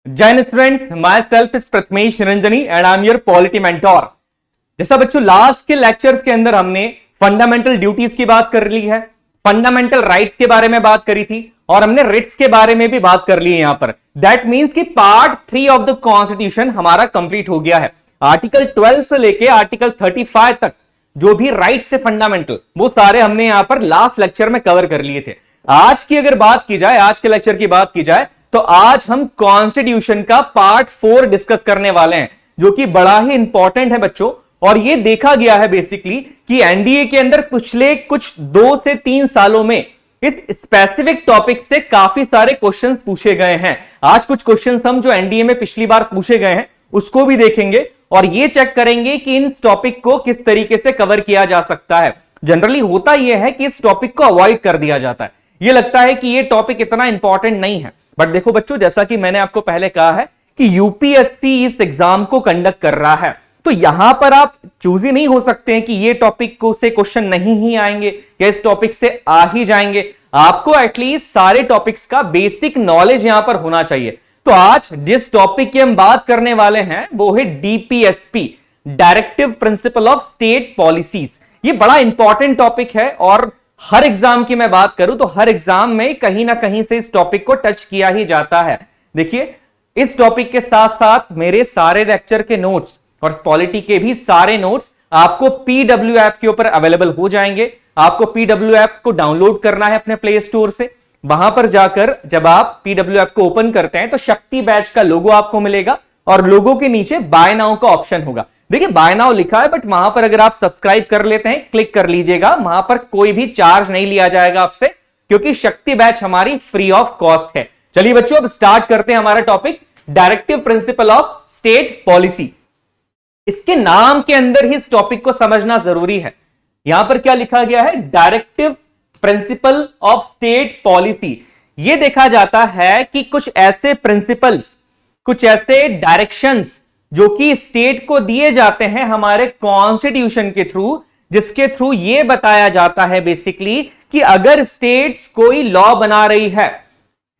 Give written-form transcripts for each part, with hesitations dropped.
जय students, my self is Prathamesh Ranjani and I am your polity mentor. जैसा बच्चों last के लेक्चर्स के अंदर हमने फंडामेंटल ड्यूटीज की बात कर ली है, फंडामेंटल राइट्स के बारे में बात करी थी और हमने रिट्स के बारे में भी बात कर ली है। यहां पर दैट मींस कि पार्ट 3 ऑफ द कॉन्स्टिट्यूशन हमारा कंप्लीट हो गया है। आर्टिकल 12 से लेके आर्टिकल 35 तक जो भी राइट्स से फंडामेंटल वो सारे हमने यहां पर लास्ट लेक्चर में कवर कर लिए थे। आज की अगर बात की जाए, आज के लेक्चर की बात की जाए तो आज हम कॉन्स्टिट्यूशन का पार्ट 4 डिस्कस करने वाले हैं, जो कि बड़ा ही इंपॉर्टेंट है बच्चों। और ये देखा गया है बेसिकली कि एनडीए के अंदर पिछले कुछ 2 से 3 सालों में इस स्पेसिफिक टॉपिक से काफी सारे क्वेश्चंस पूछे गए हैं। आज कुछ क्वेश्चंस हम जो एनडीए में पिछली बार पूछे गए हैं उसको भी देखेंगे और ये चेक करेंगे कि इन टॉपिक को किस तरीके से कवर किया जा सकता है। जनरली होता यह है कि इस टॉपिक को अवॉइड कर दिया जाता है, ये लगता है कि ये टॉपिक इतना इंपॉर्टेंट नहीं है। बट देखो बच्चों, जैसा कि मैंने आपको पहले कहा है कि यूपीएससी इस एग्जाम को कंडक्ट कर रहा है, तो यहां पर आप चूज ही नहीं हो सकते हैं कि ये टॉपिक को से क्वेश्चन नहीं ही आएंगे या इस टॉपिक से आ ही जाएंगे। आपको एटलीस्ट सारे टॉपिक्स का बेसिक नॉलेज यहां पर होना चाहिए। तो आज जिस टॉपिक की हम बात करने वाले हैं वो है DPSP, directive principle of state policies. ये बड़ा इंपॉर्टेंट टॉपिक है और हर एग्जाम की मैं बात करूं तो हर एग्जाम में कहीं ना कहीं से इस टॉपिक को टच किया ही जाता है। देखिए, इस टॉपिक के साथ साथ मेरे सारे लेक्चर के नोट्स और पॉलिटी के भी सारे नोट्स आपको पीडब्ल्यू ऐप के ऊपर अवेलेबल हो जाएंगे। आपको पीडब्ल्यू ऐप को डाउनलोड करना है अपने प्ले स्टोर से। वहां पर जाकर जब आप पीडब्ल्यू ऐप को ओपन करते हैं तो शक्ति बैच का लोगो आपको मिलेगा और लोगो के नीचे बाय नाउ का ऑप्शन होगा। देखिए, बाय नाउ लिखा है, बट वहां पर अगर आप सब्सक्राइब कर लेते हैं, क्लिक कर लीजिएगा। वहां पर कोई भी चार्ज नहीं लिया जाएगा आपसे, क्योंकि शक्ति बैच हमारी फ्री ऑफ कॉस्ट है। चलिए बच्चों, अब स्टार्ट करते हैं हमारा topic, directive principle of state policy. इसके नाम के अंदर ही इस टॉपिक को समझना जरूरी है। यहां पर क्या लिखा गया है? Directive principle of state policy. यह देखा जाता है कि कुछ ऐसे प्रिंसिपल्स, कुछ ऐसे डायरेक्शंस जो कि स्टेट को दिए जाते हैं हमारे कॉन्स्टिट्यूशन के थ्रू, जिसके थ्रू यह बताया जाता है बेसिकली कि अगर स्टेट्स कोई लॉ बना रही है,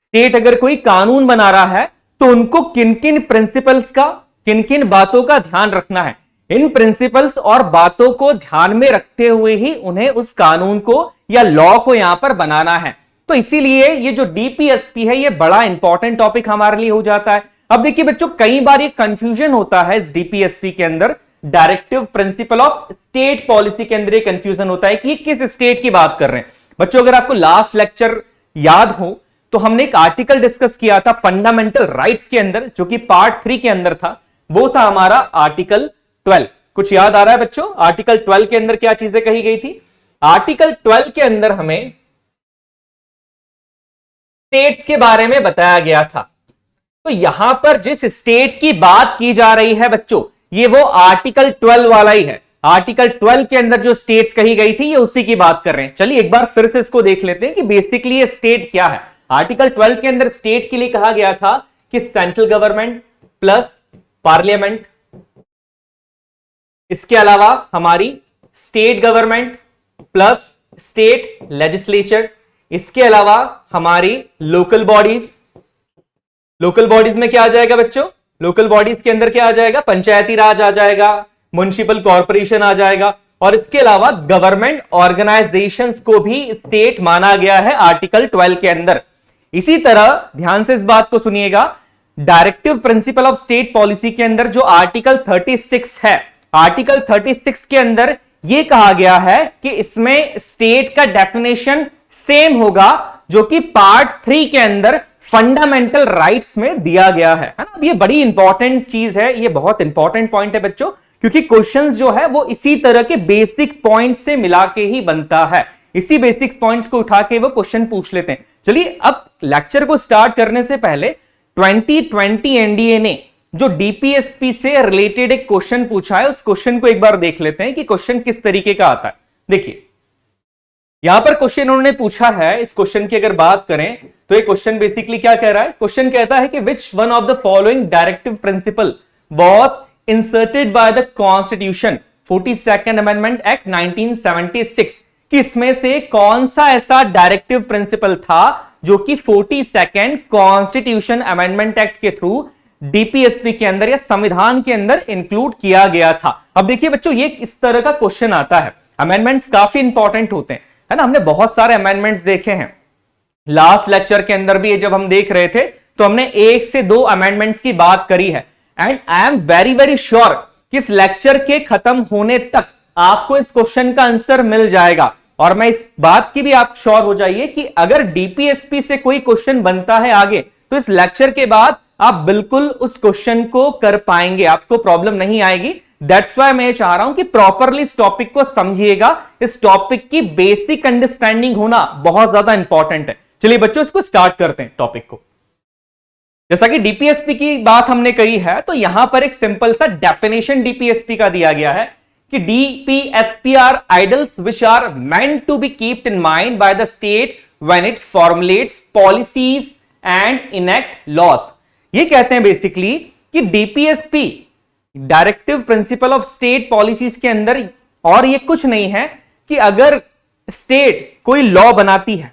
स्टेट अगर कोई कानून बना रहा है, तो उनको किन किन प्रिंसिपल्स का, किन किन बातों का ध्यान रखना है। इन प्रिंसिपल्स और बातों को ध्यान में रखते हुए ही उन्हें उस कानून को या लॉ को यहां पर बनाना है। तो इसीलिए ये जो डीपीएसपी है, ये बड़ा इंपॉर्टेंट टॉपिक हमारे लिए हो जाता है। अब देखिए बच्चों, कई बार ये कंफ्यूजन होता है इस डीपीएसपी के अंदर, directive principle of state policy के अंदर ये कंफ्यूजन होता है कि किस स्टेट की बात कर रहे हैं। बच्चों, अगर आपको लास्ट लेक्चर याद हो तो हमने एक आर्टिकल डिस्कस किया था फंडामेंटल राइट्स के अंदर, जो कि पार्ट 3 के अंदर था। वो था हमारा आर्टिकल 12। कुछ याद आ रहा है बच्चों? आर्टिकल 12 के अंदर क्या चीजें कही गई थी? आर्टिकल 12 के अंदर हमें स्टेट्स के बारे में बताया गया था। तो यहां पर जिस स्टेट की बात की जा रही है बच्चों, ये वो आर्टिकल 12 वाला ही है। आर्टिकल 12 के अंदर जो स्टेट्स कही गई थी, ये उसी की बात कर रहे हैं। चलिए एक बार फिर से इसको देख लेते हैं कि बेसिकली ये स्टेट क्या है। आर्टिकल 12 के अंदर स्टेट के लिए कहा गया था कि सेंट्रल गवर्नमेंट प्लस पार्लियामेंट, इसके अलावा हमारी state government plus state legislature, इसके अलावा हमारी लोकल बॉडीज। लोकल बॉडीज में क्या आ जाएगा बच्चों? लोकल बॉडीज के अंदर क्या आ जाएगा? पंचायती राज आ जाएगा, म्युनिसिपल कॉर्पोरेशन आ जाएगा, और इसके अलावा गवर्नमेंट ऑर्गेनाइजेशंस को भी स्टेट माना गया है आर्टिकल 12 के अंदर। इसी तरह ध्यान से इस बात को सुनिएगा, directive principle of state policy के अंदर जो आर्टिकल 36 है, आर्टिकल 36 के अंदर यह कहा गया है कि इसमें स्टेट का डेफिनेशन सेम होगा जो कि पार्ट 3 के अंदर फंडामेंटल राइट्स में दिया गया है ना। ये बड़ी इंपॉर्टेंट चीज है, ये बहुत इंपॉर्टेंट पॉइंट है बच्चों, क्योंकि क्वेश्चंस जो है वो इसी तरह के बेसिक पॉइंट से मिला के ही बनता है। इसी बेसिक पॉइंट्स को उठा के वो क्वेश्चन पूछ लेते हैं। चलिए अब लेक्चर को स्टार्ट करने से पहले 2020 एनडीए ने जो डीपीएसपी से रिलेटेड एक क्वेश्चन पूछा है, उस क्वेश्चन को एक बार देख लेते हैं कि क्वेश्चन किस तरीके का आता है। देखिए, यहां पर क्वेश्चन उन्होंने पूछा है। इस क्वेश्चन की अगर बात करें तो ये क्वेश्चन बेसिकली क्या कह रहा है? क्वेश्चन कहता है कि which one of the following directive principle was inserted by the constitution 42nd amendment act 1976। कि इसमें से कौन सा ऐसा डायरेक्टिव प्रिंसिपल था जो कि 42nd कॉन्स्टिट्यूशन अमेंडमेंट एक्ट के थ्रू डीपीएसपी के अंदर या संविधान के अंदर इंक्लूड किया गया था। अब देखिए बच्चों, ये इस तरह का क्वेश्चन आता है। अमेंडमेंट्स काफी इंपॉर्टेंट होते हैं, है ना। हमने बहुत सारे अमेंडमेंट्स देखे हैं। लास्ट लेक्चर के अंदर भी जब हम देख रहे थे तो हमने 1 से 2 अमेंडमेंट्स की बात करी है। And I am very very sure कि इस लेक्चर के खत्म होने तक आपको इस क्वेश्चन का आंसर मिल जाएगा। और मैं इस बात की भी आप श्योर हो जाइए कि अगर डीपीएसपी से कोई क्वेश्चन बनता है आगे, तो इस लेक्चर के बाद आप बिल्कुल उस क्वेश्चन को कर पाएंगे, आपको प्रॉब्लम नहीं आएगी। दैट्स व्हाई मैं चाह रहा हूं कि प्रॉपरली इस टॉपिक को समझिएगा। इस टॉपिक की बेसिक अंडरस्टैंडिंग होना बहुत ज्यादा इंपॉर्टेंट है। चलिए बच्चों, इसको स्टार्ट करते हैं टॉपिक को। जैसा कि डीपीएसपी की बात हमने करी है, तो यहां पर एक सिंपल सा डेफिनेशन डीपीएसपी का दिया गया है कि DPSP are ideals which are meant to be keeped in mind by the state when it formulates policies and enact laws. ये कहते हैं बेसिकली कि DPSP directive principle of state policies के अंदर, और ये कुछ नहीं है कि अगर स्टेट कोई लॉ बनाती है,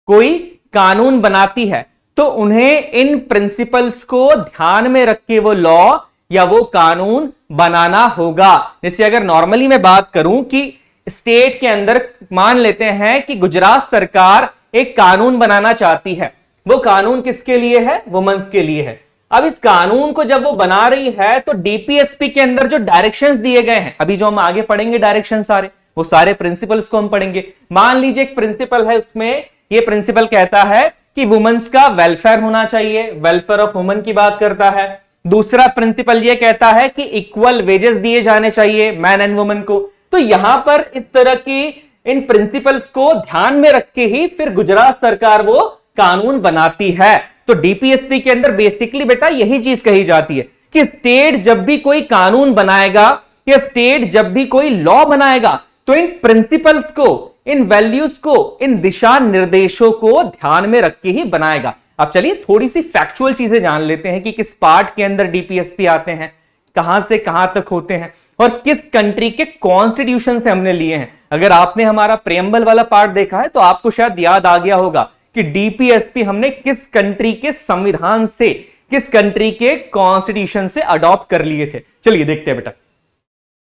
कोई कानून बनाती है, तो उन्हें इन प्रिंसिपल्स को ध्यान में रख के वो लॉ या वो कानून बनाना होगा। जैसे अगर नॉर्मली मैं बात करूं कि स्टेट के अंदर मान लेते हैं कि गुजरात सरकार एक कानून बनाना चाहती है, वो कानून किसके लिए है? वुमेन्स के लिए है। अब इस कानून को जब वो बना रही है तो डीपीएसपी के अंदर जो डायरेक्शंस दिए गए हैं, अभी जो हम आगे पढ़ेंगे डायरेक्शन सारे, वो सारे प्रिंसिपल्स को हम पढ़ेंगे। मान लीजिए एक प्रिंसिपल है, उसमें ये प्रिंसिपल कहता है कि वुमेन्स का वेलफेयर होना चाहिए, वेलफेयर ऑफ वुमेन की बात करता है। दूसरा प्रिंसिपल ये कहता है कि इक्वल वेजेस दिए जाने चाहिए मैन एंड वुमेन को। तो यहां पर इस तरह की इन प्रिंसिपल्स को ध्यान में रख के ही फिर गुजरात सरकार वो कानून बनाती है। तो डीपीएसपी के अंदर बेसिकली बेटा यही चीज कही जाती है कि स्टेट जब भी कोई कानून बनाएगा या स्टेट जब भी कोई लॉ बनाएगा, तो इन प्रिंसिपल्स को, इन वैल्यूज को, इन दिशा निर्देशों को ध्यान में रख के ही बनाएगा। अब चलिए थोड़ी सी फैक्चुअल चीजें जान लेते हैं कि किस पार्ट के अंदर डीपीएसपी आते हैं, कहां से कहां तक होते हैं और किस कंट्री के कॉन्स्टिट्यूशन से हमने लिए हैं। अगर आपने हमारा प्रेम्बल वाला पार्ट देखा है तो आपको शायद याद आ गया होगा कि डीपीएसपी हमने किस कंट्री के संविधान से, किस कंट्री के कॉन्स्टिट्यूशन से अडॉप्ट कर लिए थे। चलिए देखते हैं बेटा।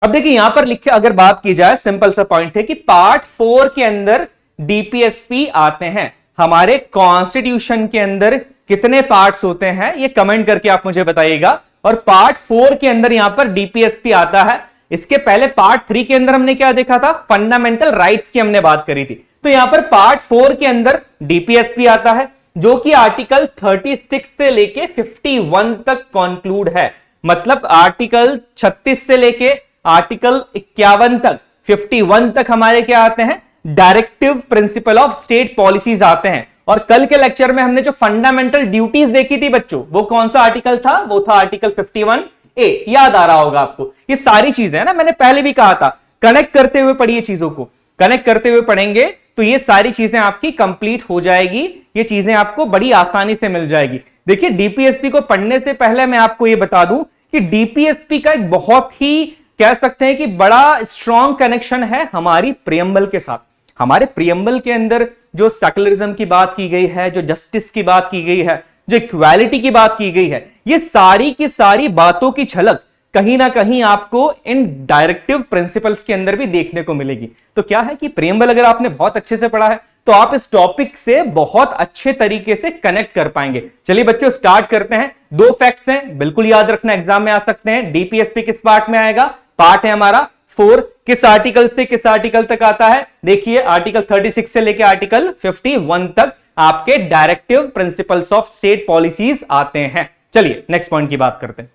अब देखिए यहां पर लिखे, अगर बात की जाए, सिंपल सा पॉइंट है कि पार्ट 4 के अंदर डीपीएसपी आते हैं। हमारे कॉन्स्टिट्यूशन के अंदर कितने पार्ट्स होते हैं ये कमेंट करके आप मुझे बताइएगा। और पार्ट 4 के अंदर यहां पर डीपीएसपी आता है। इसके पहले पार्ट 3 के अंदर हमने क्या देखा था? फंडामेंटल राइट्स की हमने बात करी थी। तो यहां पर पार्ट 4 के अंदर डीपीएसपी आता है, जो कि आर्टिकल 36 से लेके 51 तक कंक्लूड है। मतलब आर्टिकल 36 से लेके आर्टिकल 51 तक, 51 तक हमारे क्या आते हैं? Directive principle of state policies आते हैं। और कल के लेक्चर में हमने जो फंडामेंटल ड्यूटीज देखी थी बच्चों, वो कौन सा आर्टिकल था? वो था आर्टिकल 51A। याद आ रहा होगा आपको। ये सारी चीजें है ना, मैंने पहले भी कहा था, कनेक्ट करते हुए पढ़िए चीजों को, कनेक्ट करते हुए पढ़ेंगे तो ये सारी चीजें आपकी कंप्लीट हो जाएगी। ये चीजें आपको बड़ी आसानी से मिल जाएगी। देखिए डीपीएसपी को पढ़ने से पहले मैं आपको ये बता दूं कि डीपीएसपी का एक बहुत ही, कह सकते हैं कि बड़ा स्ट्रॉन्ग कनेक्शन है हमारी प्रियम्बल के साथ। हमारे प्रियम्बल के अंदर जो सेकुलरिज्म की बात की गई है, जो जस्टिस की बात की गई है, जो इक्वालिटी की बात की गई है, ये सारी की सारी बातों की झलक कहीं ना कहीं आपको इन डायरेक्टिव प्रिंसिपल्स के अंदर भी देखने को मिलेगी। तो क्या है कि प्रियम्बल अगर आपने बहुत अच्छे से पढ़ा है तो आप इस टॉपिक से बहुत अच्छे तरीके से कनेक्ट कर पाएंगे। चलिए बच्चों स्टार्ट करते हैं। 2 फैक्ट्स हैं, बिल्कुल याद रखना, एग्जाम में आ सकते हैं। डीपीएसपी किस पार्ट में आएगा? पार्ट है हमारा 4। किस आर्टिकल से किस आर्टिकल तक आता है? देखिए आर्टिकल 36 से लेकर आर्टिकल 51 तक आपके directive principles of state policies आते हैं। चलिए नेक्स्ट पॉइंट की बात करते हैं।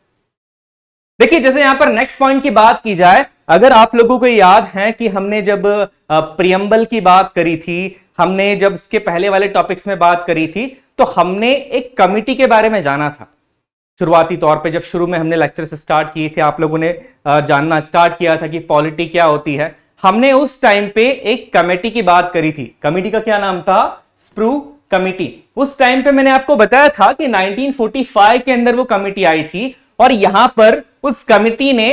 देखिए जैसे यहां पर नेक्स्ट पॉइंट की बात की जाए, अगर आप लोगों को याद है कि हमने जब प्रियम्बल की बात करी थी, हमने जब इसके पहले वाले टॉपिक्स में बात करी थी, तो हमने एक कमिटी के बारे में जाना था। शुरुआती तौर पे जब शुरू में हमने लेक्चर स्टार्ट किए थे, आप लोगों ने जानना स्टार्ट किया था कि पॉलिटी क्या होती है। हमने उस टाइम पे एक कमेटी की बात करी थी। कमेटी का क्या नाम था? Sprue committee. उस टाइम पे मैंने आपको बताया था कि 1945 के अंदर वो कमेटी आई थी और यहां पर उस कमेटी ने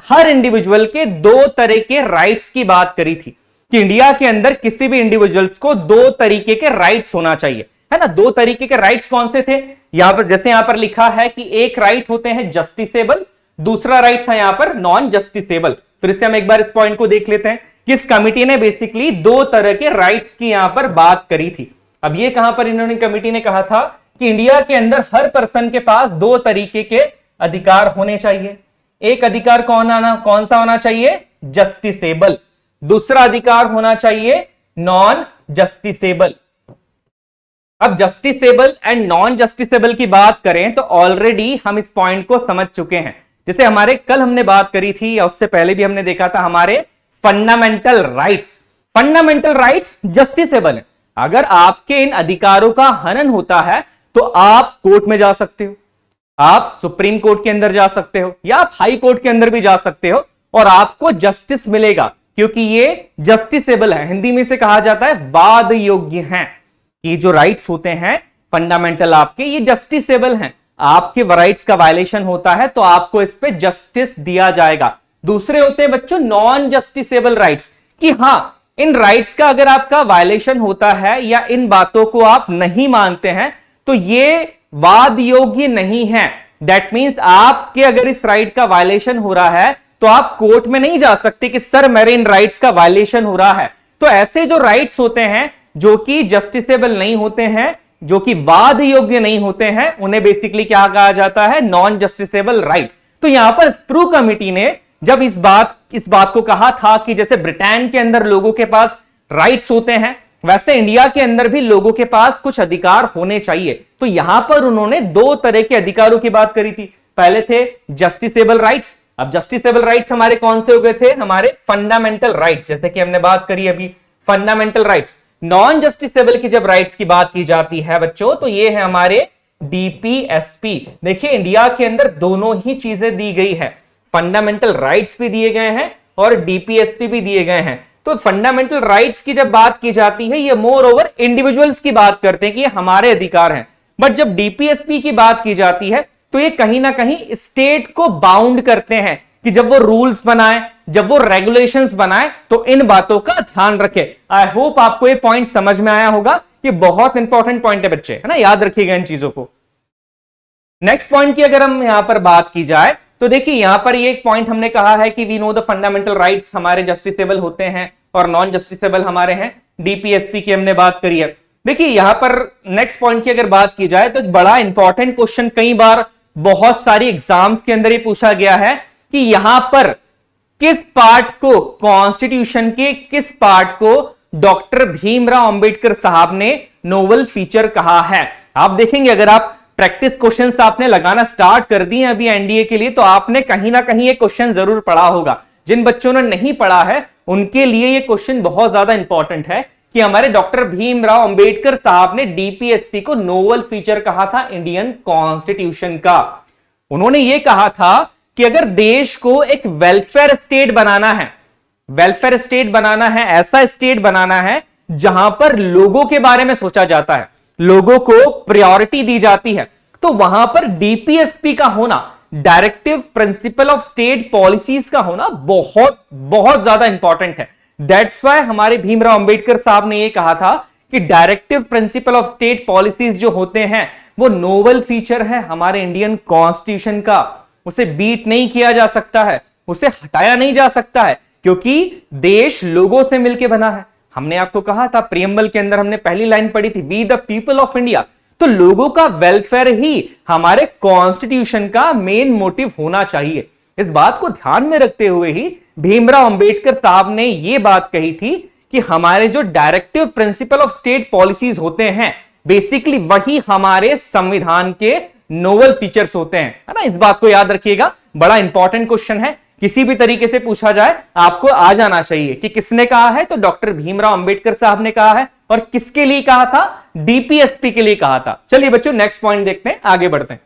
हर इंडिविजुअल के 2 तरह के राइट्स की बात करी थी। कि इंडिया के अंदर किसी भी इंडिविजुअल्स को दो तरीके के राइट्स होना चाहिए, है ना। दो तरीके के राइट्स कौन से थे, यहां पर जैसे यहां पर लिखा है कि एक राइट होते हैं जस्टिसेबल, दूसरा राइट था यहां पर नॉन जस्टिसेबल। फिर से हम एक बार इस पॉइंट को देख लेते हैं कि इस कमिटी ने बेसिकली दो तरह के राइट्स की यहां पर बात करी थी। अब ये कहां पर इन्होंने कमिटी ने कहा था कि इंडिया के अंदर हर पर्सन के पास दो तरीके के अधिकार होने चाहिए। एक अधिकार कौन सा होना चाहिए, जस्टिसेबल, दूसरा अधिकार होना चाहिए नॉन जस्टिसेबल। अब जस्टिसेबल एंड नॉन जस्टिसेबल की बात करें तो ऑलरेडी हम इस पॉइंट को समझ चुके हैं। जैसे हमारे कल हमने बात करी थी या उससे पहले भी हमने देखा था, हमारे फंडामेंटल राइट्स जस्टिसेबल है। अगर आपके इन अधिकारों का हनन होता है तो आप कोर्ट में जा सकते हो, आप सुप्रीम कोर्ट के अंदर जा सकते हो या आप हाई कोर्ट के अंदर भी जा सकते हो और आपको जस्टिस मिलेगा, क्योंकि ये जस्टिसेबल है। हिंदी में से कहा जाता है वाद योग्य हैं। ये जो राइट्स होते हैं फंडामेंटल आपके, ये जस्टिसेबल हैं। आपके राइट्स का वायलेशन होता है तो आपको इस पे जस्टिस दिया जाएगा। दूसरे होते हैं बच्चों नॉन जस्टिसेबल राइट्स, कि हां इन राइट्स का अगर आपका वायलेशन होता है या इन बातों को आप नहीं मानते हैं तो ये वाद योग्य नहीं है। दैट मींस आपके अगर इस राइट का वायलेशन हो रहा है तो आप कोर्ट में नहीं जा सकते कि सर मेरे इन राइट्स का वायलेशन हो रहा है। तो ऐसे जो राइट्स होते हैं जो कि जस्टिसेबल नहीं होते हैं, जो कि वाद योग्य नहीं होते हैं, उन्हें बेसिकली क्या कहा जाता है, नॉन जस्टिसेबल राइट। तो यहां पर स्प्रू कमिटी ने जब इस बात को कहा था कि जैसे ब्रिटेन के अंदर लोगों के पास राइट्स होते हैं वैसे इंडिया के अंदर भी लोगों के पास कुछ अधिकार होने चाहिए, तो यहां पर उन्होंने दो तरह के अधिकारों की बात करी थी। पहले थे जस्टिसेबल राइट्स। अब जस्टिसेबल राइट्स हमारे कौन से हो गए थे, हमारे फंडामेंटल राइट्स, जैसे कि हमने बात करी अभी फंडामेंटल राइट्स। नॉन जस्टिसेबल की जब राइट्स की बात की जाती है बच्चों तो ये है हमारे डीपीएसपी। देखिए इंडिया के अंदर दोनों ही चीजें दी गई है, फंडामेंटल राइट्स भी दिए गए हैं और डीपीएसपी भी दिए गए हैं। तो फंडामेंटल राइट्स की जब बात की जाती है ये मोर ओवर इंडिविजुअल्स की बात करते हैं कि ये हमारे अधिकार हैं, बट जब डीपीएसपी की बात की जाती है तो ये कहीं ना कहीं स्टेट को बाउंड करते हैं कि जब वो रूल्स बनाए, जब वो रेगुलेशंस बनाए तो इन बातों का ध्यान रखे। आई होप आपको ये पॉइंट समझ में आया होगा। ये बहुत इंपॉर्टेंट पॉइंट है बच्चे, है ना, याद रखिएगा इन चीजों को। नेक्स्ट पॉइंट की अगर हम यहां पर बात की जाए तो देखिए यहां पर ये एक पॉइंट हमने कहा है कि we know the fundamental rights हमारे जस्टिसेबल होते हैं और नॉन जस्टिसेबल हमारे हैं। डीपीएसपी की हमने बात करी है। देखिए यहां पर नेक्स्ट पॉइंट की अगर बात की जाए तो एक बड़ा इंपॉर्टेंट क्वेश्चन कई बार बहुत सारी एग्जाम्स के अंदर ये पूछा गया है कि यहां पर किस पार्ट को, कॉन्स्टिट्यूशन के किस पार्ट को डॉक्टर भीमराव अंबेडकर साहब ने नोबल फीचर कहा है। आप देखेंगे अगर आप प्रैक्टिस क्वेश्चंस आपने लगाना स्टार्ट कर दिए अभी एनडीए के लिए तो आपने कहीं ना कहीं ये क्वेश्चन जरूर पढ़ा होगा। जिन बच्चों ने नहीं पढ़ा है उनके लिए ये क्वेश्चन बहुत ज्यादा इंपॉर्टेंट है कि हमारे डॉक्टर भीमराव अंबेडकर साहब ने डीपीएसपी को नोबल फीचर कहा था इंडियन कॉन्स्टिट्यूशन का। उन्होंने ये कहा था कि अगर देश को एक वेलफेयर स्टेट बनाना है, वेलफेयर स्टेट बनाना है, ऐसा स्टेट बनाना है जहां पर लोगों के बारे में सोचा जाता है, लोगों को प्रायोरिटी दी जाती है, तो वहां पर डीपीएसपी का होना, directive principle of state policies का होना बहुत बहुत ज्यादा इंपॉर्टेंट है। दैट्स वाई हमारे भीमराव अंबेडकर साहब ने यह कहा था कि directive principle of state policies जो होते हैं वो नोबल फीचर है हमारे इंडियन कॉन्स्टिट्यूशन का। उसे बीट नहीं किया जा सकता है, उसे हटाया नहीं जा सकता है, क्योंकि देश लोगों से मिलकर बना है। हमने आपको कहा था प्रियम्बल के अंदर हमने पहली लाइन पढ़ी थी, we the people of India. तो लोगों का वेलफेयर ही हमारे कॉन्स्टिट्यूशन का मेन मोटिव होना चाहिए। इस बात को ध्यान में रखते हुए ही भीमराव अंबेडकर साहब ने यह बात कही थी कि हमारे जो directive principle of state policies होते हैं बेसिकली वही हमारे संविधान के नोबल फीचर्स होते हैं, है ना। इस बात को याद रखिएगा, बड़ा इंपॉर्टेंट क्वेश्चन है, किसी भी तरीके से पूछा जाए आपको आ जाना चाहिए कि किसने कहा है, तो डॉक्टर भीमराव अंबेडकर साहब ने कहा है। और किसके लिए कहा था, डीपीएसपी के लिए कहा था। चलिए बच्चों नेक्स्ट पॉइंट देखते हैं, आगे बढ़ते हैं।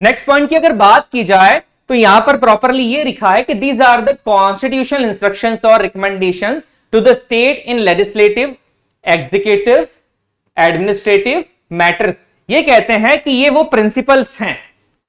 नेक्स्ट पॉइंट की अगर बात की जाए तो यहां पर प्रॉपरली ये लिखा है कि these are the constitutional instructions और recommendations to the state in legislative, executive, administrative matters. ये कहते हैं कि ये वो प्रिंसिपल्स हैं,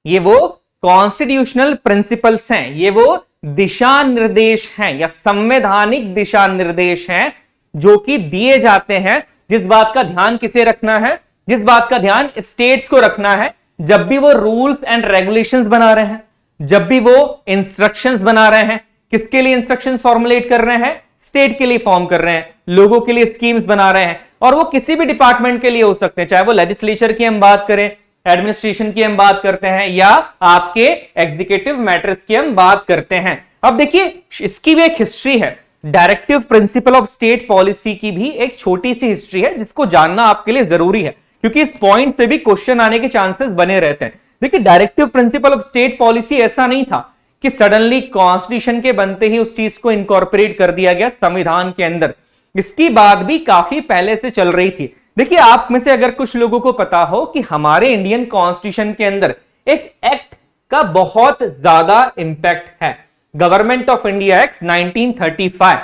ये वो कॉन्स्टिट्यूशनल प्रिंसिपल्स हैं, ये वो दिशा निर्देश हैं या संवैधानिक दिशा निर्देश हैं जो कि दिए जाते हैं, जिस बात का ध्यान किसे रखना है, जिस बात का ध्यान स्टेट्स को रखना है जब भी वो रूल्स एंड रेगुलेशंस बना रहे हैं, जब भी वो इंस्ट्रक्शंस बना रहे हैं। किसके लिए इंस्ट्रक्शंस फॉर्मुलेट कर रहे हैं? स्टेट के लिए फॉर्म कर रहे हैं, लोगों के लिए स्कीम्स बना रहे हैं, और वो किसी भी डिपार्टमेंट के लिए हो सकते हैं, चाहे वो लेजिस्लेचर की हम बात करें, एडमिनिस्ट्रेशन की हम बात करते हैं, या आपके एग्जीक्यूटिव मैटर्स की हम बात करते हैं। अब देखिए इसकी भी एक हिस्ट्री है, directive principle of state policy की भी एक छोटी सी हिस्ट्री है जिसको जानना आपके लिए जरूरी है, क्योंकि इस पॉइंट से भी क्वेश्चन आने के चांसेस बने रहते हैं। देखिए directive principle of state policy ऐसा नहीं था कि सडनली कॉन्स्टिट्यूशन के बनते ही उस चीज को इनकॉर्पोरेट कर दिया गया संविधान के अंदर। इसकी बात भी काफी पहले से चल रही थी। देखिए आप में से अगर कुछ लोगों को पता हो कि हमारे इंडियन कॉन्स्टिट्यूशन के अंदर एक एक्ट का बहुत ज्यादा इंपैक्ट है, गवर्नमेंट ऑफ इंडिया एक्ट 1935।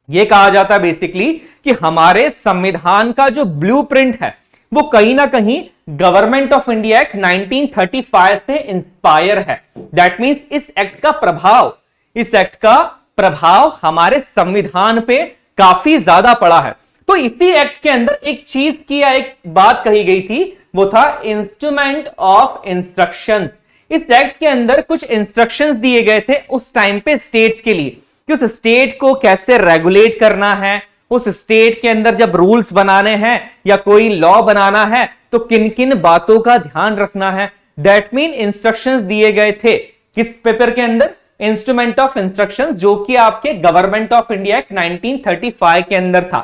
यह कहा जाता है बेसिकली कि हमारे संविधान का जो ब्लूप्रिंट है वो कहीं ना कहीं गवर्नमेंट ऑफ इंडिया एक्ट 1935 से इंस्पायर है। दैट मींस इस एक्ट का प्रभाव हमारे संविधान पे काफी ज्यादा पड़ा है। तो इसी एक्ट के अंदर एक चीज की या एक बात कही गई थी, वो था इंस्ट्रूमेंट ऑफ इंस्ट्रक्शंस। इस एक्ट के अंदर कुछ इंस्ट्रक्शंस दिए गए थे उस टाइम पे स्टेट्स के लिए कि उस स्टेट को कैसे रेगुलेट करना है, उस स्टेट के अंदर जब रूल्स बनाने हैं या कोई लॉ बनाना है तो किन किन बातों का ध्यान रखना है। दैट मीन इंस्ट्रक्शंस दिए गए थे किस पेपर के अंदर? इंस्ट्रूमेंट ऑफ इंस्ट्रक्शंस, जो कि आपके गवर्नमेंट ऑफ इंडिया एक्ट 1935 के अंदर था।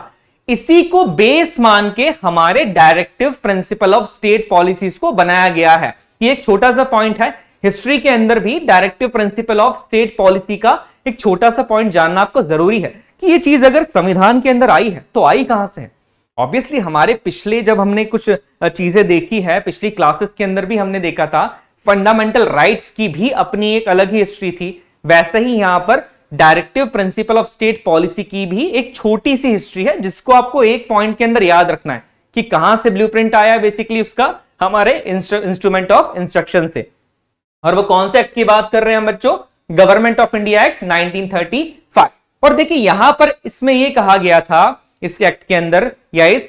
इसी को बेस मान के हमारे directive principle of state policies को बनाया गया है। ये एक छोटा सा पॉइंट है, हिस्ट्री के अंदर भी directive principle of state policy का एक छोटा सा पॉइंट जानना आपको जरूरी है कि ये चीज अगर संविधान के अंदर आई है तो आई कहां से है। ऑब्वियसली हमारे पिछले जब हमने कुछ चीजें देखी है, पिछली क्लासेस के अंदर भी हमने देखा था फंडामेंटल राइट्स की भी अपनी एक अलग ही हिस्ट्री थी, वैसे ही यहां पर directive principle of state policy की भी एक छोटी सी हिस्ट्री है जिसको आपको एक पॉइंट के अंदर याद रखना है कि कहां से ब्लूप्रिंट आया है बेसिकली उसका, हमारे इंस्ट्रूमेंट ऑफ इंस्ट्रक्शन से। और वो कौन से एक्ट की बात कर रहे हैं हम बच्चों? Government of India act 1935। और देखिए यहां पर इसमें यह कहा गया था इस एक्ट के अंदर या इस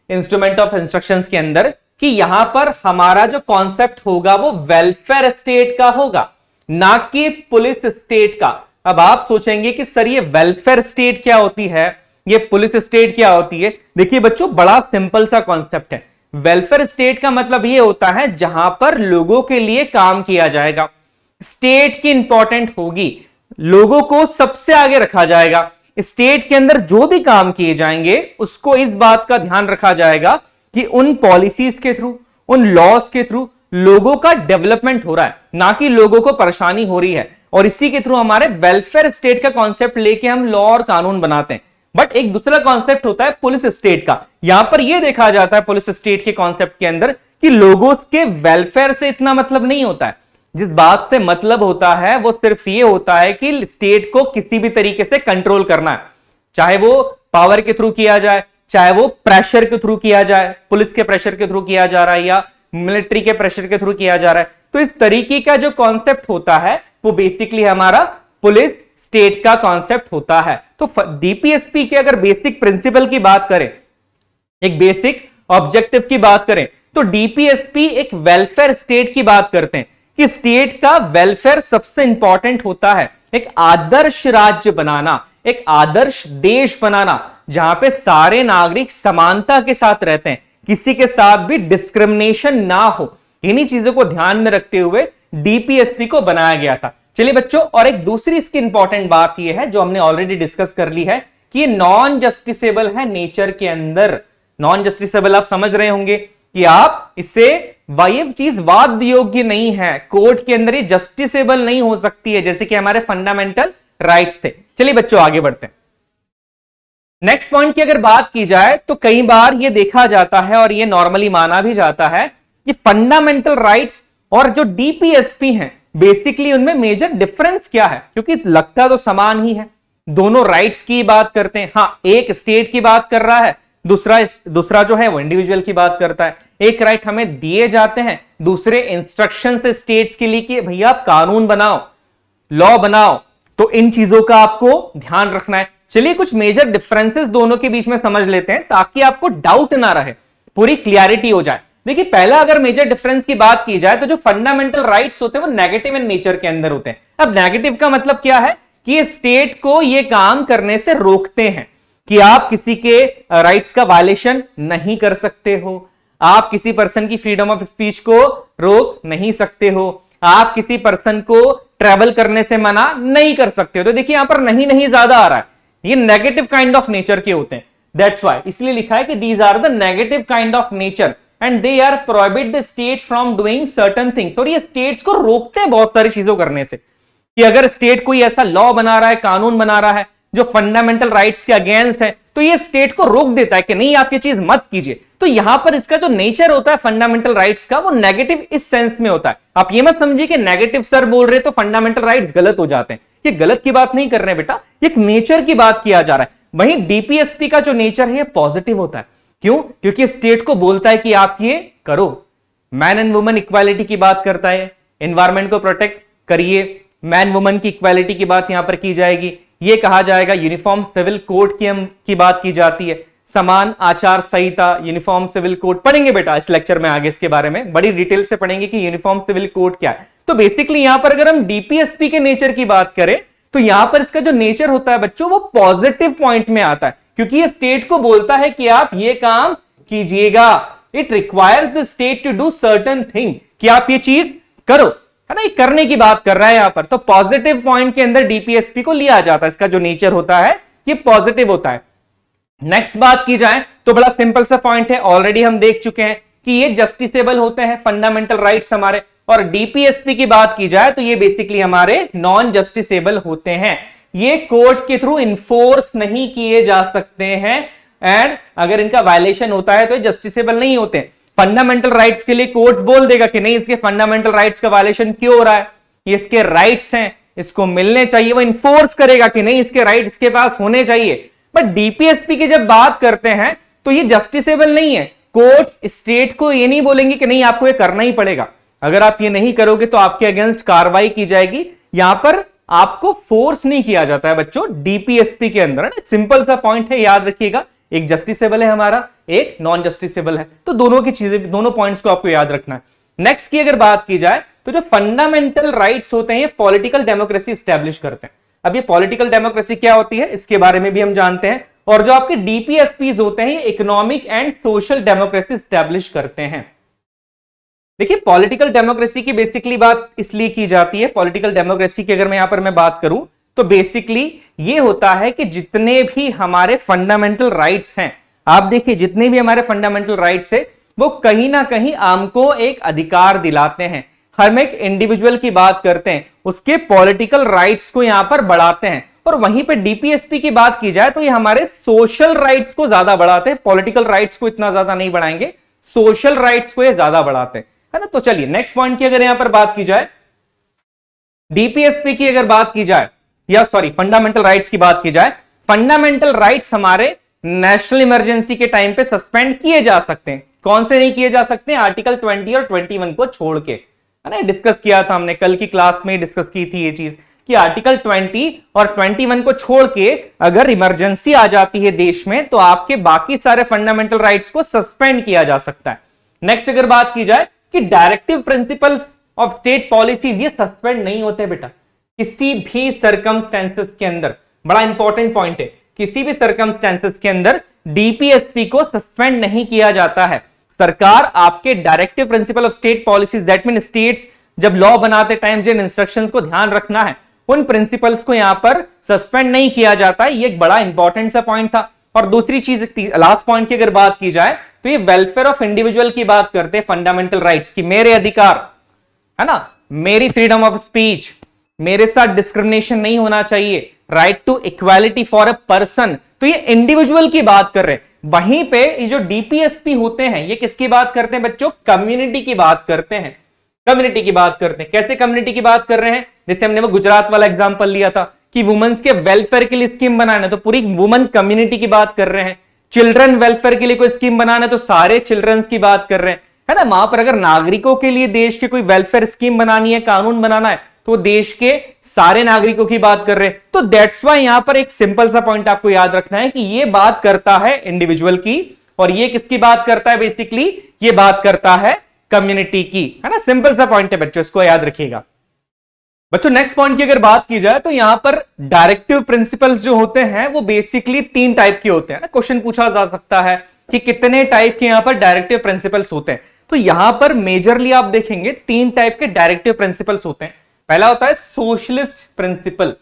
इंस्ट्रूमेंट ऑफ इंस्ट्रक्शंस के अंदर कि यहां पर हमारा जो कॉन्सेप्ट होगा वो वेलफेयर स्टेट का होगा, ना कि पुलिस स्टेट का। अब आप सोचेंगे कि सर ये वेलफेयर स्टेट क्या होती है, ये पुलिस स्टेट क्या होती है? देखिए बच्चों बड़ा सिंपल सा कॉन्सेप्ट है। वेलफेयर स्टेट का मतलब ये होता है जहां पर लोगों के लिए काम किया जाएगा, स्टेट की इंपॉर्टेंट होगी, लोगों को सबसे आगे रखा जाएगा। स्टेट के अंदर जो भी काम किए जाएंगे उसको इस बात का ध्यान रखा जाएगा कि उन पॉलिसीज के थ्रू, उन लॉज के थ्रू लोगों का डेवलपमेंट हो रहा है, ना कि लोगों को परेशानी हो रही है। और इसी के थ्रू हमारे वेलफेयर स्टेट का कॉन्सेप्ट लेके हम लॉ और कानून बनाते हैं। बट एक दूसरा कॉन्सेप्ट होता है पुलिस स्टेट का। यहां पर यह देखा जाता है पुलिस स्टेट के कॉन्सेप्ट के अंदर कि लोगों के वेलफेयर से इतना मतलब नहीं होता है। जिस बात से मतलब होता है वो सिर्फ ये होता है कि स्टेट को किसी भी तरीके से कंट्रोल करना है, चाहे वो पावर के थ्रू किया जाए, चाहे वो प्रेशर के थ्रू किया जाए, पुलिस के प्रेशर के थ्रू किया जा रहा है या मिलिट्री के प्रेशर के थ्रू किया जा रहा है। तो इस तरीके का जो कॉन्सेप्ट होता है वो बेसिकली हमारा पुलिस स्टेट का कॉन्सेप्ट होता है। तो डीपीएसपी के अगर बेसिक प्रिंसिपल की बात करें, एक बेसिक ऑब्जेक्टिव की बात करें, तो डीपीएसपी एक वेलफेयर स्टेट की बात करते हैं कि स्टेट का वेलफेयर सबसे इंपॉर्टेंट होता है। एक आदर्श राज्य बनाना, एक आदर्श देश बनाना जहां पे सारे नागरिक समानता के साथ रहते हैं, किसी के साथ भी डिस्क्रिमिनेशन ना हो। इन्हीं चीजों को ध्यान में रखते हुए डीपीएसपी को बनाया गया था। चलिए बच्चों, और एक दूसरी इसकी इंपॉर्टेंट बात यह है जो हमने ऑलरेडी डिस्कस कर ली है कि ये नॉन जस्टिसेबल है नेचर के अंदर। नॉन जस्टिसेबल आप समझ रहे होंगे कि आप इसे ये चीज वाद्य योग्य नहीं है, कोर्ट के अंदर ये जस्टिसेबल नहीं हो सकती है, जैसे कि हमारे फंडामेंटल राइट्स थे। चलिए बच्चों आगे बढ़ते हैं। नेक्स्ट पॉइंट की अगर बात की जाए तो कई बार ये देखा जाता है और ये नॉर्मली माना भी जाता है कि फंडामेंटल राइट्स और जो डीपीएसपी हैं बेसिकली उनमें मेजर डिफरेंस क्या है, क्योंकि लगता तो समान ही है। दोनों राइट्स की बात करते हैं, हाँ एक स्टेट की बात कर रहा है, दूसरा जो है वो इंडिविजुअल की बात करता है। एक राइट हमें दिए जाते हैं, दूसरे इंस्ट्रक्शन से स्टेट्स के लिए कि भैया आप कानून बनाओ, लॉ बनाओ, तो इन चीजों का आपको ध्यान रखना है। चलिए कुछ मेजर डिफरेंसेस दोनों के बीच में समझ लेते हैं ताकि आपको डाउट ना रहे, पूरी क्लियरिटी हो जाए। देखिए पहला अगर मेजर डिफरेंस की बात की जाए तो जो फंडामेंटल राइट्स होते हैं वो नेगेटिव इन नेचर के अंदर होते हैं। अब नेगेटिव का मतलब क्या है कि ये स्टेट को ये काम करने से रोकते हैं कि आप किसी के राइट्स का वायलेशन नहीं कर सकते हो, आप किसी पर्सन की फ्रीडम ऑफ स्पीच को रोक नहीं सकते हो, आप किसी पर्सन को ट्रैवल करने से मना नहीं कर सकते हो। तो देखिए यहां पर नहीं नहीं ज्यादा आ रहा है, ये नेगेटिव काइंड ऑफ नेचर के होते हैं। दैट्स व्हाई इसलिए लिखा है कि these are the negative kind of nature and they are prohibit the state from doing certain things. और ये स्टेट्स को रोकते हैं बहुत सारी चीजों करने से, कि अगर स्टेट कोई ऐसा लॉ बना रहा है, कानून बना रहा है जो फंडामेंटल राइट्स के अगेंस्ट है, तो ये स्टेट को रोक देता है कि नहीं आप ये चीज मत कीजिए। तो यहां पर इसका जो नेचर होता है फंडामेंटल राइट्स का, वो नेगेटिव इस सेंस में होता है। आप ये मत समझिए कि नेगेटिव सर बोल रहे तो फंडामेंटल राइट्स गलत हो जाते हैं, ये गलत की बात नहीं कर रहे बेटा, एक नेचर की बात किया जा रहा है। वहीं डीपीएसपी का जो नेचर है पॉजिटिव होता है। क्यों? क्योंकि स्टेट को बोलता है कि आप ये करो, मैन एंड वुमेन इक्वालिटी की बात करता है, एनवायरमेंट को प्रोटेक्ट करिए, मैन वुमेन की इक्वालिटी की बात यहां पर की जाएगी, ये कहा जाएगा। यूनिफॉर्म सिविल कोड की बात की जाती है, समान आचार संहिता, यूनिफॉर्म सिविल कोड पढ़ेंगे बेटा इस लेक्चर में, आगे इसके बारे में बड़ी डिटेल से पढ़ेंगे कि यूनिफॉर्म सिविल कोड क्या है। तो बेसिकली यहां पर अगर हम डीपीएसपी के नेचर की बात करें तो यहां पर इसका जो नेचर होता है बच्चों वो पॉजिटिव पॉइंट में आता है, क्योंकि ये स्टेट को बोलता है कि आप ये काम कीजिएगा। It requires the state to do certain thing, कि आप ये चीज करो, है ना, ये करने की बात कर रहा है यहां पर। तो पॉजिटिव पॉइंट के अंदर डीपीएसपी को लिया जाता है, इसका जो नेचर होता है ये पॉजिटिव होता है। नेक्स्ट बात की जाए तो बड़ा सिंपल सा पॉइंट है, ऑलरेडी हम देख चुके हैं कि ये जस्टिसेबल होते हैं फंडामेंटल राइट्स हमारे, और डीपीएसपी की बात की जाए तो ये बेसिकली हमारे नॉन जस्टिसेबल होते हैं। ये कोर्ट के थ्रू इन्फोर्स नहीं किए जा सकते हैं, एंड अगर इनका वायलेशन होता है तो ये जस्टिसेबल नहीं होते। फंडामेंटल राइट्स के लिए कोर्ट बोल देगा कि नहीं इसके फंडामेंटल राइट्स का वायलेशन क्यों हो रहा है, ये इसके राइट्स हैं, इसको मिलने चाहिए, वो इन्फोर्स करेगा कि नहीं इसके राइट्स इसके पास होने चाहिए। बट डीपीएसपी की जब बात करते हैं तो ये जस्टिसेबल नहीं है। कोर्ट स्टेट को ये नहीं बोलेंगे कि नहीं आपको ये करना ही पड़ेगा, अगर आप ये नहीं करोगे तो आपके अगेंस्ट कार्रवाई की जाएगी। यहां पर आपको फोर्स नहीं किया जाता है बच्चों डीपीएसपी के अंदर। सिंपल सा पॉइंट है, याद रखिएगा, एक जस्टिसेबल है हमारा, एक नॉन जस्टिसेबल है, तो दोनों की चीजें, दोनों पॉइंट्स को आपको याद रखना है। नेक्स्ट की अगर बात की जाए तो जो फंडामेंटल राइट्स होते हैं ये पॉलिटिकल डेमोक्रेसी स्टैब्लिश करते हैं। अब ये पॉलिटिकल डेमोक्रेसी क्या होती है इसके बारे में भी हम जानते हैं, और जो आपके डीपीएसपीज होते हैं ये economic and social democracy establish करते हैं। देखिए पॉलिटिकल डेमोक्रेसी की बेसिकली बात इसलिए की जाती है, पॉलिटिकल डेमोक्रेसी की अगर मैं यहां पर मैं बात करूं तो बेसिकली ये होता है कि जितने भी हमारे फंडामेंटल राइट्स हैं, आप देखिए जितने भी हमारे फंडामेंटल राइट्स है वो कहीं ना कहीं हमको एक अधिकार दिलाते हैं। हम एक इंडिविजुअल की बात करते हैं, उसके पॉलिटिकल राइट्स को यहां पर बढ़ाते हैं। और वहीं पे डीपीएसपी की बात की जाए तो ये हमारे सोशल राइट्स को ज्यादा बढ़ाते हैं, पॉलिटिकल राइट्स को इतना ज्यादा नहीं बढ़ाएंगे, सोशल राइट्स को ये ज्यादा बढ़ाते हैं, है ना। तो चलिए नेक्स्ट पॉइंट की अगर यहां पर बात की जाए, डीपीएसपी की अगर बात की जाए, या सॉरी फंडामेंटल राइट्स की बात की जाए, फंडामेंटल राइट्स हमारे नेशनल इमरजेंसी के टाइम पे सस्पेंड किए जा सकते हैं। कौन से नहीं किए जा सकते? आर्टिकल 20 और 21 को छोड़ के, है ना, डिस्कस किया था हमने कल की क्लास में, डिस्कस की थी ये चीज कि आर्टिकल 20 और 21 को छोड़ के अगर इमरजेंसी आ जाती है देश में तो आपके बाकी सारे फंडामेंटल राइट्स को सस्पेंड किया जा सकता है। नेक्स्ट अगर बात की जाए कि directive principles of state policies ये सस्पेंड नहीं होते बेटा किसी भी सर्कमस्टेंसेस के अंदर। बड़ा इंपॉर्टेंट पॉइंट है, किसी भी सर्कमस्टेंसेस के अंदर डीपीएसपी को सस्पेंड नहीं किया जाता है। सरकार आपके directive principle of state policies, that mean states जब लॉ बनाते टाइम जिन इंस्ट्रक्शंस को ध्यान रखना है उन प्रिंसिपल्स को यहां पर सस्पेंड नहीं किया जाता है। ये एक बड़ा इंपॉर्टेंट सा पॉइंट था। और दूसरी चीज, लास्ट पॉइंट की अगर बात की जाए तो ये वेलफेयर ऑफ इंडिविजुअल की बात करते हैं, फंडामेंटल राइट्स की, मेरे अधिकार, है ना, मेरी फ्रीडम ऑफ स्पीच, मेरे साथ डिस्क्रिमिनेशन नहीं होना चाहिए, right to equality for a person, तो ये इंडिविजुअल की बात कर रहे हैं। वहीं पे ये जो डीपीएसपी होते हैं ये किसकी बात करते हैं बच्चों? कम्युनिटी की बात करते हैं, कम्युनिटी की बात करते हैं। कैसे कम्युनिटी की बात कर रहे हैं? जैसे हमने वो गुजरात वाला एग्जांपल लिया था कि वुमेन्स के वेलफेयर के लिए स्कीम बनाना, तो पूरी वुमेन कम्युनिटी की बात कर रहे हैं। चिल्ड्रन वेलफेयर के लिए कोई स्कीम बनाना है तो सारे चिल्ड्रंस की बात कर रहे हैं, है ना। वहां पर अगर नागरिकों के लिए देश की कोई वेलफेयर स्कीम बनानी है, कानून बनाना है, तो देश के सारे नागरिकों की बात कर रहे हैं। तो दैट्स वाई यहां पर एक सिंपल सा पॉइंट आपको याद रखना है कि ये बात करता है इंडिविजुअल की, और ये किसकी बात करता है, बेसिकली ये बात करता है कम्युनिटी की, है ना। सिंपल सा पॉइंट है बच्चों, इसको याद रखिएगा। बच्चों नेक्स्ट पॉइंट की अगर बात की जाए तो यहां पर डायरेक्टिव प्रिंसिपल्स जो होते हैं वो बेसिकली 3 टाइप के होते हैं ना। क्वेश्चन पूछा जा सकता है कि कितने टाइप के यहां पर डायरेक्टिव प्रिंसिपल्स होते हैं। तो यहां पर मेजरली आप देखेंगे 3 टाइप के डायरेक्टिव प्रिंसिपल्स होते हैं। पहला होता है सोशलिस्ट प्रिंसिपल,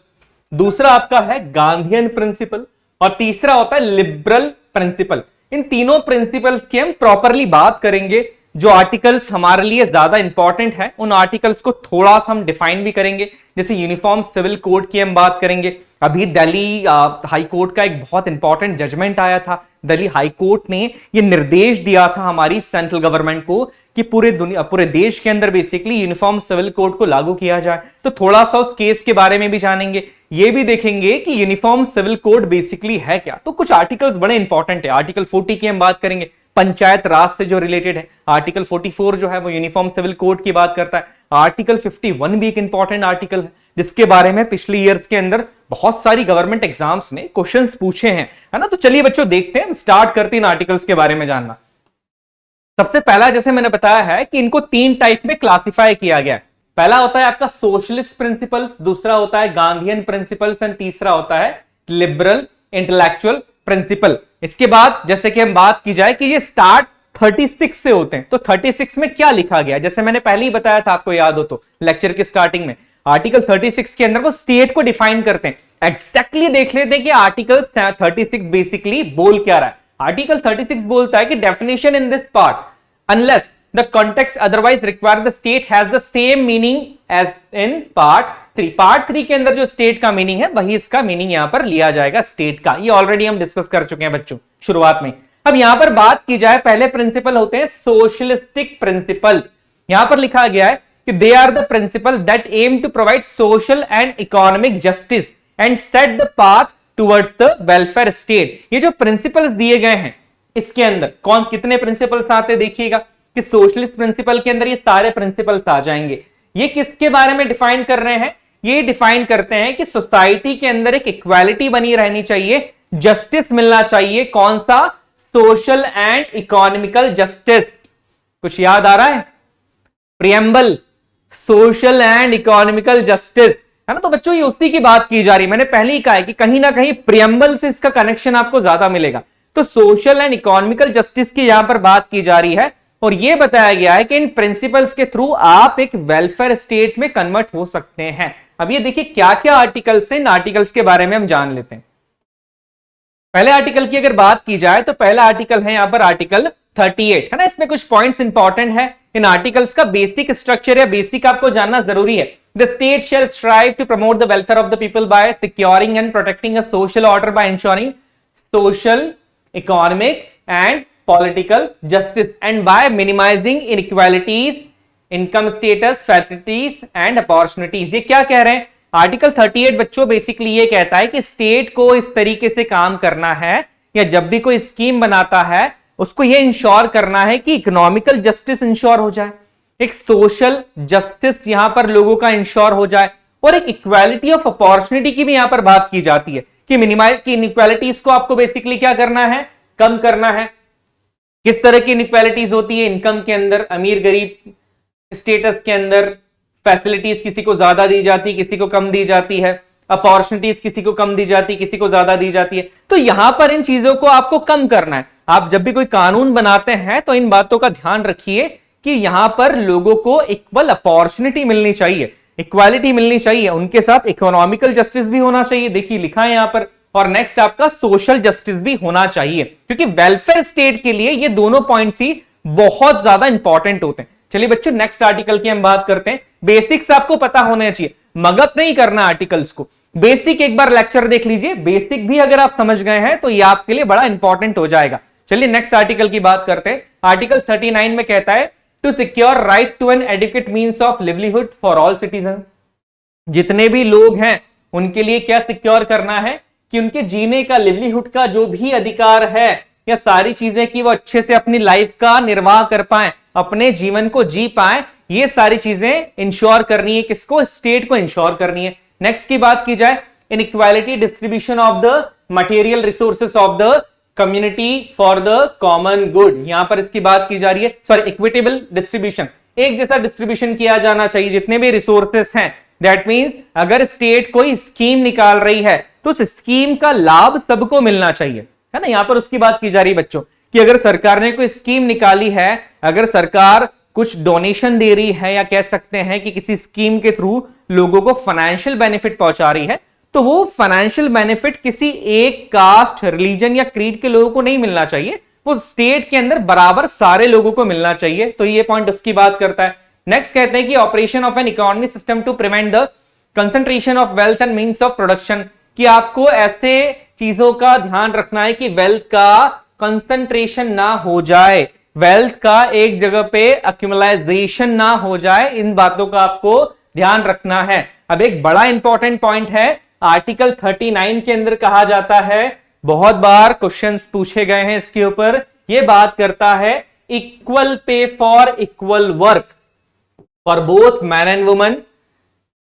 दूसरा आपका है गांधीयन प्रिंसिपल, और तीसरा होता है लिबरल प्रिंसिपल। इन तीनों प्रिंसिपल्स की हम प्रॉपरली बात करेंगे। जो आर्टिकल्स हमारे लिए ज्यादा इंपॉर्टेंट है उन आर्टिकल्स को थोड़ा सा हम डिफाइन भी करेंगे। जैसे यूनिफॉर्म सिविल कोड की हम बात करेंगे। अभी दिल्ली हाई कोर्ट का एक बहुत इंपॉर्टेंट जजमेंट आया था। दिल्ली हाई कोर्ट ने ये निर्देश दिया था हमारी सेंट्रल गवर्नमेंट को कि पूरे देश के अंदर बेसिकली यूनिफॉर्म सिविल कोड को लागू किया जाए। तो थोड़ा सा उस केस के बारे में भी जानेंगे, ये भी देखेंगे कि यूनिफॉर्म सिविल कोड बेसिकली है क्या। तो कुछ आर्टिकल्स बड़े इंपॉर्टेंट है। आर्टिकल 40 की हम बात करेंगे, पंचायत राज से जो रिलेटेड है। आर्टिकल 44 जो है वो यूनिफॉर्म सिविल कोड की बात करता है। आर्टिकल 51 भी एक इंपॉर्टेंट आर्टिकल है जिसके बारे में पिछले ईयर्स के अंदर बहुत सारी गवर्नमेंट एग्जाम्स में क्वेश्चंस पूछे हैं, है ना। तो चलिए बच्चों देखते हैं, हम स्टार्ट करते हैं इन आर्टिकल्स के बारे में जानना। सबसे पहला जैसे मैंने बताया है कि इनको 3 टाइप में क्लासिफाई किया गया है। पहला होता है आपका सोशलिस्ट प्रिंसिपल्स, दूसरा होता है गांधीयन प्रिंसिपल्स एंड तीसरा होता है लिबरल इंटेलेक्चुअल प्रिंसिपल। इसके बाद जैसे कि हम बात की जाए कि ये स्टार्ट 36 से होते हैं। तो 36 में क्या लिखा गया, जैसे मैंने पहले ही बताया था, आपको याद हो तो लेक्चर के स्टार्टिंग में, आर्टिकल 36 के अंदर वो स्टेट को डिफाइन करते हैं। एग्जैक्टली देख लेते हैं कि आर्टिकल 36 बेसिकली बोल क्या रहा है। आर्टिकल 36 बोलता है कि definition in this part unless the context otherwise require the state has the same meaning as in part 3। Part 3 के अंदर जो स्टेट का मीनिंग है वही इसका मीनिंग यहां पर लिया जाएगा स्टेट का। ये ऑलरेडी हम डिस्कस कर चुके हैं बच्चों शुरुआत में। अब यहां पर बात की जाए, पहले प्रिंसिपल होते हैं सोशलिस्टिक प्रिंसिपल। यहां पर लिखा गया है कि they are the principle that aim to provide social and economic justice and set the path towards the welfare state. ये जो प्रिंसिपल्स दिए गए हैं इसके अंदर कौन कितने प्रिंसिपल्स आते देखिएगा कि सोशलिस्ट प्रिंसिपल के अंदर ये सारे प्रिंसिपल्स आ जाएंगे। ये किसके बारे में डिफाइन कर रहे हैं, ये डिफाइन करते हैं कि सोसाइटी के अंदर एक इक्वालिटी बनी रहनी चाहिए, जस्टिस मिलना चाहिए। कौन सा, सोशल एंड इकोनॉमिकल जस्टिस। कुछ याद आ रहा है, preamble, social and economical justice, है ना। तो बच्चों ये उसी की बात की जा रही है। मैंने पहले ही कहा है कि कहीं ना कहीं प्रियम्बल से इसका कनेक्शन आपको ज्यादा मिलेगा। तो सोशल एंड इकोनॉमिकल जस्टिस की यहां पर बात की जा रही है और यह बताया गया है कि इन प्रिंसिपल्स के थ्रू आप एक वेलफेयर स्टेट में कन्वर्ट हो सकते हैं। अब ये देखिए क्या क्या आर्टिकल्स हैं, इन आर्टिकल्स के बारे में हम जान लेते हैं। पहले आर्टिकल की अगर बात की जाए तो पहला आर्टिकल है यहां पर आर्टिकल 38, है ना। इसमें कुछ पॉइंट्स इंपॉर्टेंट है। इन आर्टिकल्स का बेसिक स्ट्रक्चर या बेसिक आपको जानना जरूरी है। The state shall strive to promote the welfare of the people by securing and protecting a social order by ensuring social, economic and political justice and by minimising inequalities, income status, facilities and opportunities. ये क्या कह रहे हैं, article 38 बच्चों basically ये कहता है कि स्टेट को इस तरीके से काम करना है या जब भी कोई स्कीम बनाता है उसको ये इंश्योर करना है कि इकोनॉमिकल जस्टिस इंश्योर हो जाए, एक सोशल जस्टिस यहां पर लोगों का इंश्योर हो जाए, और एक इक्वालिटी ऑफ अपॉर्चुनिटी की भी यहां पर बात की जाती है कि मिनिमाइज की इनइक्वालिटीज को आपको बेसिकली क्या करना है, कम करना है। किस तरह की इनइक्वालिटीज होती है, इनकम के अंदर, अमीर गरीब स्टेटस के अंदर, फैसिलिटीज किसी को ज्यादा दी जाती है किसी को कम दी जाती है, अपॉर्चुनिटीज किसी को कम दी जाती है किसी को ज्यादा दी जाती है। तो यहां पर इन चीजों को आपको कम करना है। आप जब भी कोई कानून बनाते हैं तो इन बातों का ध्यान रखिए कि यहां पर लोगों को इक्वल अपॉर्चुनिटी मिलनी चाहिए, इक्वालिटी मिलनी चाहिए, उनके साथ इकोनॉमिकल जस्टिस भी होना चाहिए, देखिए लिखा है यहां पर, और नेक्स्ट आपका सोशल जस्टिस भी होना चाहिए, क्योंकि वेलफेयर स्टेट के लिए ये दोनों पॉइंट्स ही बहुत ज्यादा इंपॉर्टेंट होते हैं। चलिए बच्चों नेक्स्ट आर्टिकल की हम बात करते हैं। बेसिक्स आपको पता होने चाहिए, मगअप नहीं करना आर्टिकल्स को। बेसिक एक बार लेक्चर देख लीजिए, बेसिक भी अगर आप समझ गए हैं तो ये आपके लिए बड़ा इंपॉर्टेंट हो जाएगा। चलिए नेक्स्ट आर्टिकल की बात करते हैं। आर्टिकल 39 में कहता है to secure right to an adequate means of livelihood for all citizen. जितने भी लोग हैं उनके लिए क्या सिक्योर करना है कि उनके जीने का, लिवलीहुड का जो भी अधिकार है या सारी चीजें कि वो अच्छे से अपनी लाइफ का निर्वाह कर पाए, अपने जीवन को जी पाए, ये सारी चीजें इंश्योर करनी है, किसको? स्टेट को इंश्योर करनी है। नेक्स्ट की बात की जाए, inequality distribution of the material resources of the community for the common good. यहां पर इसकी बात की जा रही है, सॉरी, इक्विटेबल डिस्ट्रीब्यूशन, एक जैसा डिस्ट्रीब्यूशन किया जाना चाहिए जितने भी रिसोर्सेस हैं। दैट मींस अगर स्टेट कोई स्कीम निकाल रही है तो उस स्कीम का लाभ सबको मिलना चाहिए, है ना। यहां पर उसकी बात की जा रही है बच्चों कि अगर सरकार ने कोई स्कीम निकाली है, अगर सरकार कुछ डोनेशन दे रही है या कह सकते हैं कि किसी स्कीम के थ्रू लोगों को फाइनेंशियल बेनिफिट पहुंचा रही है, तो वो फाइनेंशियल बेनिफिट किसी एक कास्ट, रिलीजन या क्रीड के लोगों को नहीं मिलना चाहिए, वो स्टेट के अंदर बराबर सारे लोगों को मिलना चाहिए। तो ये पॉइंट उसकी बात करता है। नेक्स्ट कहते हैं कि operation of an economic system to prevent the concentration of wealth and means of production, कि आपको ऐसे चीजों का ध्यान रखना है कि वेल्थ का कंसंट्रेशन ना हो जाए, वेल्थ का एक जगह पे अक्यूमुलाइजेशन ना हो जाए, इन बातों का आपको ध्यान रखना है। अब एक बड़ा इंपॉर्टेंट पॉइंट है, आर्टिकल 39 के अंदर कहा जाता है, बहुत बार क्वेश्चंस पूछे गए हैं इसके ऊपर, यह बात करता है equal pay for equal work for both man and woman,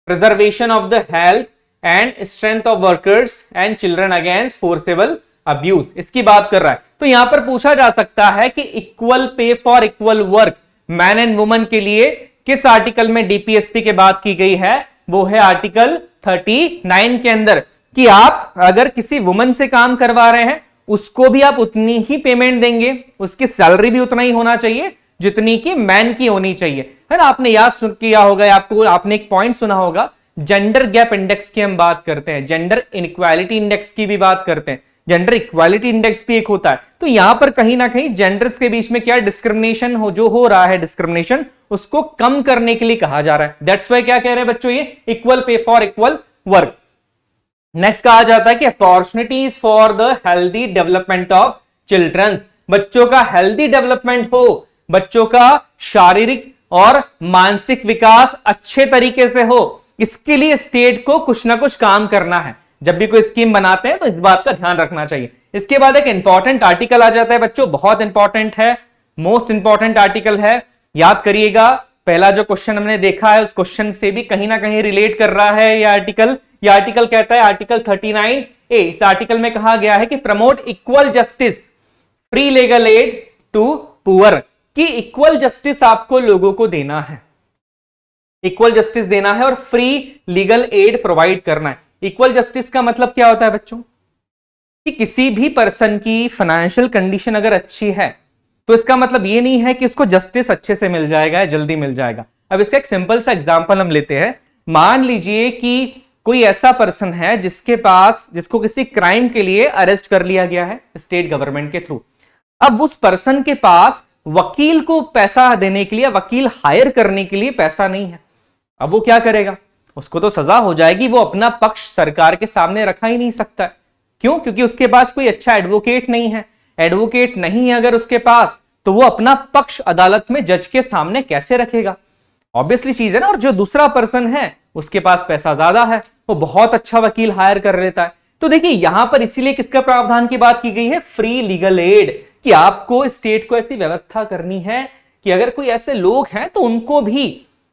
preservation of the health and strength of workers and children against forcible abuse, इसकी बात कर रहा है। तो यहां पर पूछा जा सकता है कि equal pay for equal work man and woman के लिए किस आर्टिकल में डीपीएसपी के बात की गई है? वो है आर्टिकल 39 के अंदर, कि आप अगर किसी वुमन से काम करवा रहे हैं उसको भी आप उतनी ही पेमेंट देंगे, उसकी सैलरी भी उतना ही होना चाहिए जितनी कि मैन की होनी चाहिए, है ना। आपने याद किया होगा, आपको आपने एक पॉइंट सुना होगा, जेंडर गैप इंडेक्स की हम बात करते हैं, जेंडर इनइक्वालिटी इंडेक्स की भी बात करते हैं, जेंडर इक्वालिटी इंडेक्स भी एक होता है। तो यहां पर कहीं ना कहीं जेंडर्स के बीच में क्या डिस्क्रिमिनेशन हो रहा है, डिस्क्रिमिनेशन उसको कम करने के लिए कहा जा रहा है। दैट्स व्हाई क्या कह रहे हैं बच्चों, ये equal pay for equal work. Next कहा जाता है कि opportunities for the healthy development of children, बच्चों का हेल्दी डेवलपमेंट हो, बच्चों का शारीरिक और मानसिक विकास अच्छे तरीके से हो, इसके लिए स्टेट को कुछ ना कुछ काम करना है। जब भी कोई स्कीम बनाते हैं तो इस बात का ध्यान रखना चाहिए। इसके बाद एक इंपॉर्टेंट आर्टिकल आ जाता है बच्चों, बहुत इंपॉर्टेंट है, मोस्ट इंपॉर्टेंट आर्टिकल है, याद करिएगा। पहला जो क्वेश्चन हमने देखा है उस क्वेश्चन से भी कहीं ना कहीं रिलेट कर रहा है ये आर्टिकल। ये आर्टिकल कहता है, आर्टिकल 39A, इस आर्टिकल में कहा गया है कि promote equal justice, free legal aid to poor, कि इक्वल जस्टिस आपको लोगों को देना है, इक्वल जस्टिस देना है और फ्री लीगल एड प्रोवाइड करना है। इक्वल जस्टिस का मतलब क्या होता है बच्चों, कि किसी भी पर्सन की फाइनेंशियल कंडीशन अगर अच्छी है तो इसका मतलब ये नहीं है कि उसको जस्टिस अच्छे से मिल जाएगा या जल्दी मिल जाएगा। अब इसका एक सिंपल सा एग्जांपल हम लेते हैं। मान लीजिए कि कोई ऐसा पर्सन है जिसको किसी क्राइम के लिए अरेस्ट कर लिया गया है स्टेट गवर्नमेंट के थ्रू। अब उस पर्सन के पास वकील को पैसा देने के लिए, वकील हायर करने के लिए पैसा नहीं है। अब वो क्या करेगा? उसको तो सजा हो जाएगी, वो अपना पक्ष सरकार के सामने रखा ही नहीं सकता। क्यों? क्योंकि उसके पास कोई अच्छा एडवोकेट नहीं है। एडवोकेट नहीं है अगर उसके पास, तो वो अपना पक्ष अदालत में जज के सामने कैसे रखेगा? ऑब्वियसली चीज है ना। और जो दूसरा पर्सन है उसके पास पैसा ज्यादा है, वो बहुत अच्छा वकील हायर कर लेता है। तो देखिए यहां पर इसीलिए किसका प्रावधान की बात की गई है? फ्री लीगल एड, कि आपको स्टेट को ऐसी व्यवस्था करनी है कि अगर कोई ऐसे लोग हैं तो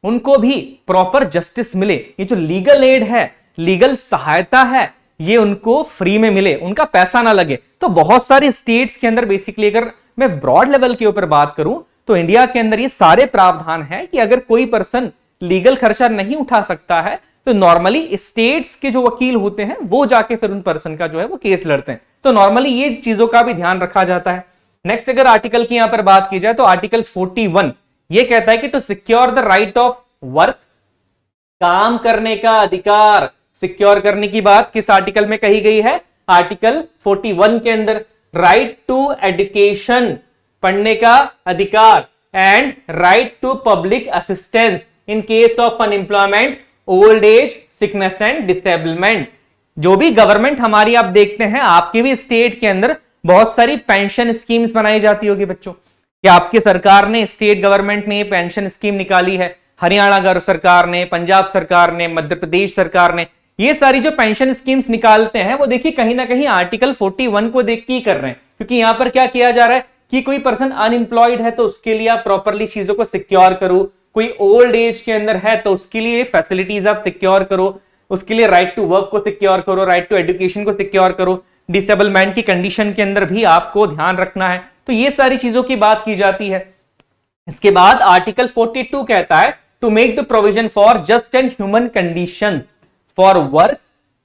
उनको भी प्रॉपर जस्टिस मिले। ये जो लीगल एड है, लीगल सहायता है, ये उनको फ्री में मिले, उनका पैसा ना लगे। तो बहुत सारी स्टेट्स के अंदर बेसिकली अगर मैं ब्रॉड लेवल के ऊपर बात करूं तो इंडिया के अंदर ये सारे प्रावधान है कि अगर कोई पर्सन लीगल खर्चा नहीं उठा सकता है तो नॉर्मली स्टेट्स के जो वकील होते हैं वो जाके फिर उन पर्सन का जो है वो केस लड़ते हैं। तो नॉर्मली ये चीजों का भी ध्यान रखा जाता है। नेक्स्ट अगर आर्टिकल की यहां पर बात की जाए तो आर्टिकल 41 ये कहता है कि to secure the right of work, काम करने का अधिकार सिक्योर करने की बात किस आर्टिकल में कही गई है? आर्टिकल 41 के अंदर। राइट टू एजुकेशन, पढ़ने का अधिकार, and right to public assistance in case of unemployment, old age, sickness and disablement. जो भी गवर्नमेंट हमारी आप देखते हैं, आपके भी स्टेट के अंदर बहुत सारी पेंशन स्कीम्स बनाई जाती होगी बच्चों। कि आपकी सरकार ने, स्टेट गवर्नमेंट ने पेंशन स्कीम निकाली है, हरियाणा सरकार ने, पंजाब सरकार ने, मध्य प्रदेश सरकार ने, ये सारी जो पेंशन स्कीम्स निकालते हैं वो देखिए कहीं ना कहीं आर्टिकल 41 को देख के ही कर रहे हैं। क्योंकि यहां पर क्या किया जा रहा है कि कोई पर्सन अनएम्प्लॉयड है तो उसके लिए आप प्रॉपरली चीजों को सिक्योर करो, कोई ओल्ड एज के अंदर है तो उसके लिए फैसिलिटीज आप सिक्योर करो, उसके लिए राइट टू वर्क को सिक्योर करो, राइट टू एजुकेशन को सिक्योर करो, डिसेबलमेंट की कंडीशन के अंदर भी आपको ध्यान रखना है। तो ये सारी चीजों की बात की जाती है। इसके बाद आर्टिकल 42 कहता है to make the provision for just and human conditions for work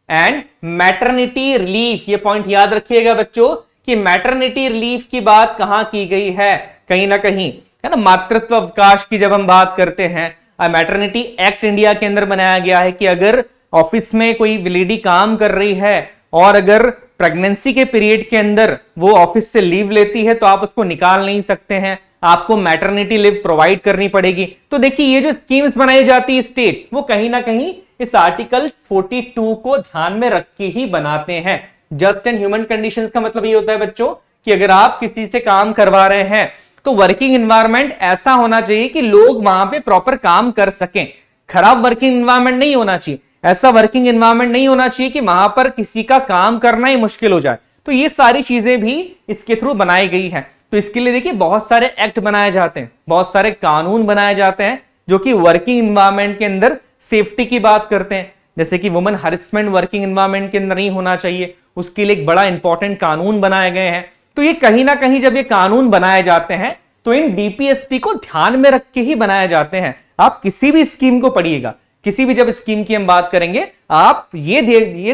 and maternity relief. ये पॉइंट याद रखिएगा बच्चों कि मैटरनिटी रिलीफ की बात कहां की गई है, कहीं ना कहीं, है ना, मातृत्व अवकाश की जब हम बात करते हैं, मैटरनिटी एक्ट इंडिया के अंदर बनाया गया है कि अगर ऑफिस में कोई लेडी काम कर रही है और अगर प्रेगनेंसी के पीरियड के अंदर वो ऑफिस से लीव लेती है तो आप उसको निकाल नहीं सकते हैं, आपको मैटरनिटी लीव प्रोवाइड करनी पड़ेगी। तो देखिए ये जो स्कीम्स बनाई जाती है स्टेट्स, वो कहीं ना कहीं इस आर्टिकल 42 को ध्यान में रख के ही बनाते हैं। जस्ट एंड ह्यूमन कंडीशंस का मतलब ये होता है बच्चों कि अगर आप किसी से काम करवा रहे हैं तो वर्किंग एनवायरनमेंट ऐसा होना चाहिए कि लोग वहां पे प्रॉपर काम कर सकें। खराब वर्किंग एनवायरनमेंट नहीं होना चाहिए, ऐसा वर्किंग एनवायरनमेंट नहीं होना चाहिए कि वहां पर किसी का काम करना ही मुश्किल हो जाए। तो ये सारी चीजें भी इसके थ्रू बनाई गई है। तो इसके लिए देखिए बहुत सारे एक्ट बनाए जाते हैं, बहुत सारे कानून बनाए जाते हैं जो कि वर्किंग एनवायरनमेंट के अंदर सेफ्टी की बात करते हैं। जैसे कि वुमेन हरेसमेंट वर्किंग एनवायरनमेंट के अंदर नहीं होना चाहिए, उसके लिए एक बड़ा इंपॉर्टेंट कानून बनाए गए हैं। तो ये कहीं ना कहीं जब ये कानून बनाए जाते हैं तो इन डीपीएसपी को ध्यान में रख के ही बनाए जाते हैं। आप किसी भी स्कीम को पढ़िएगा, किसी भी जब स्कीम की हम बात करेंगे आप ये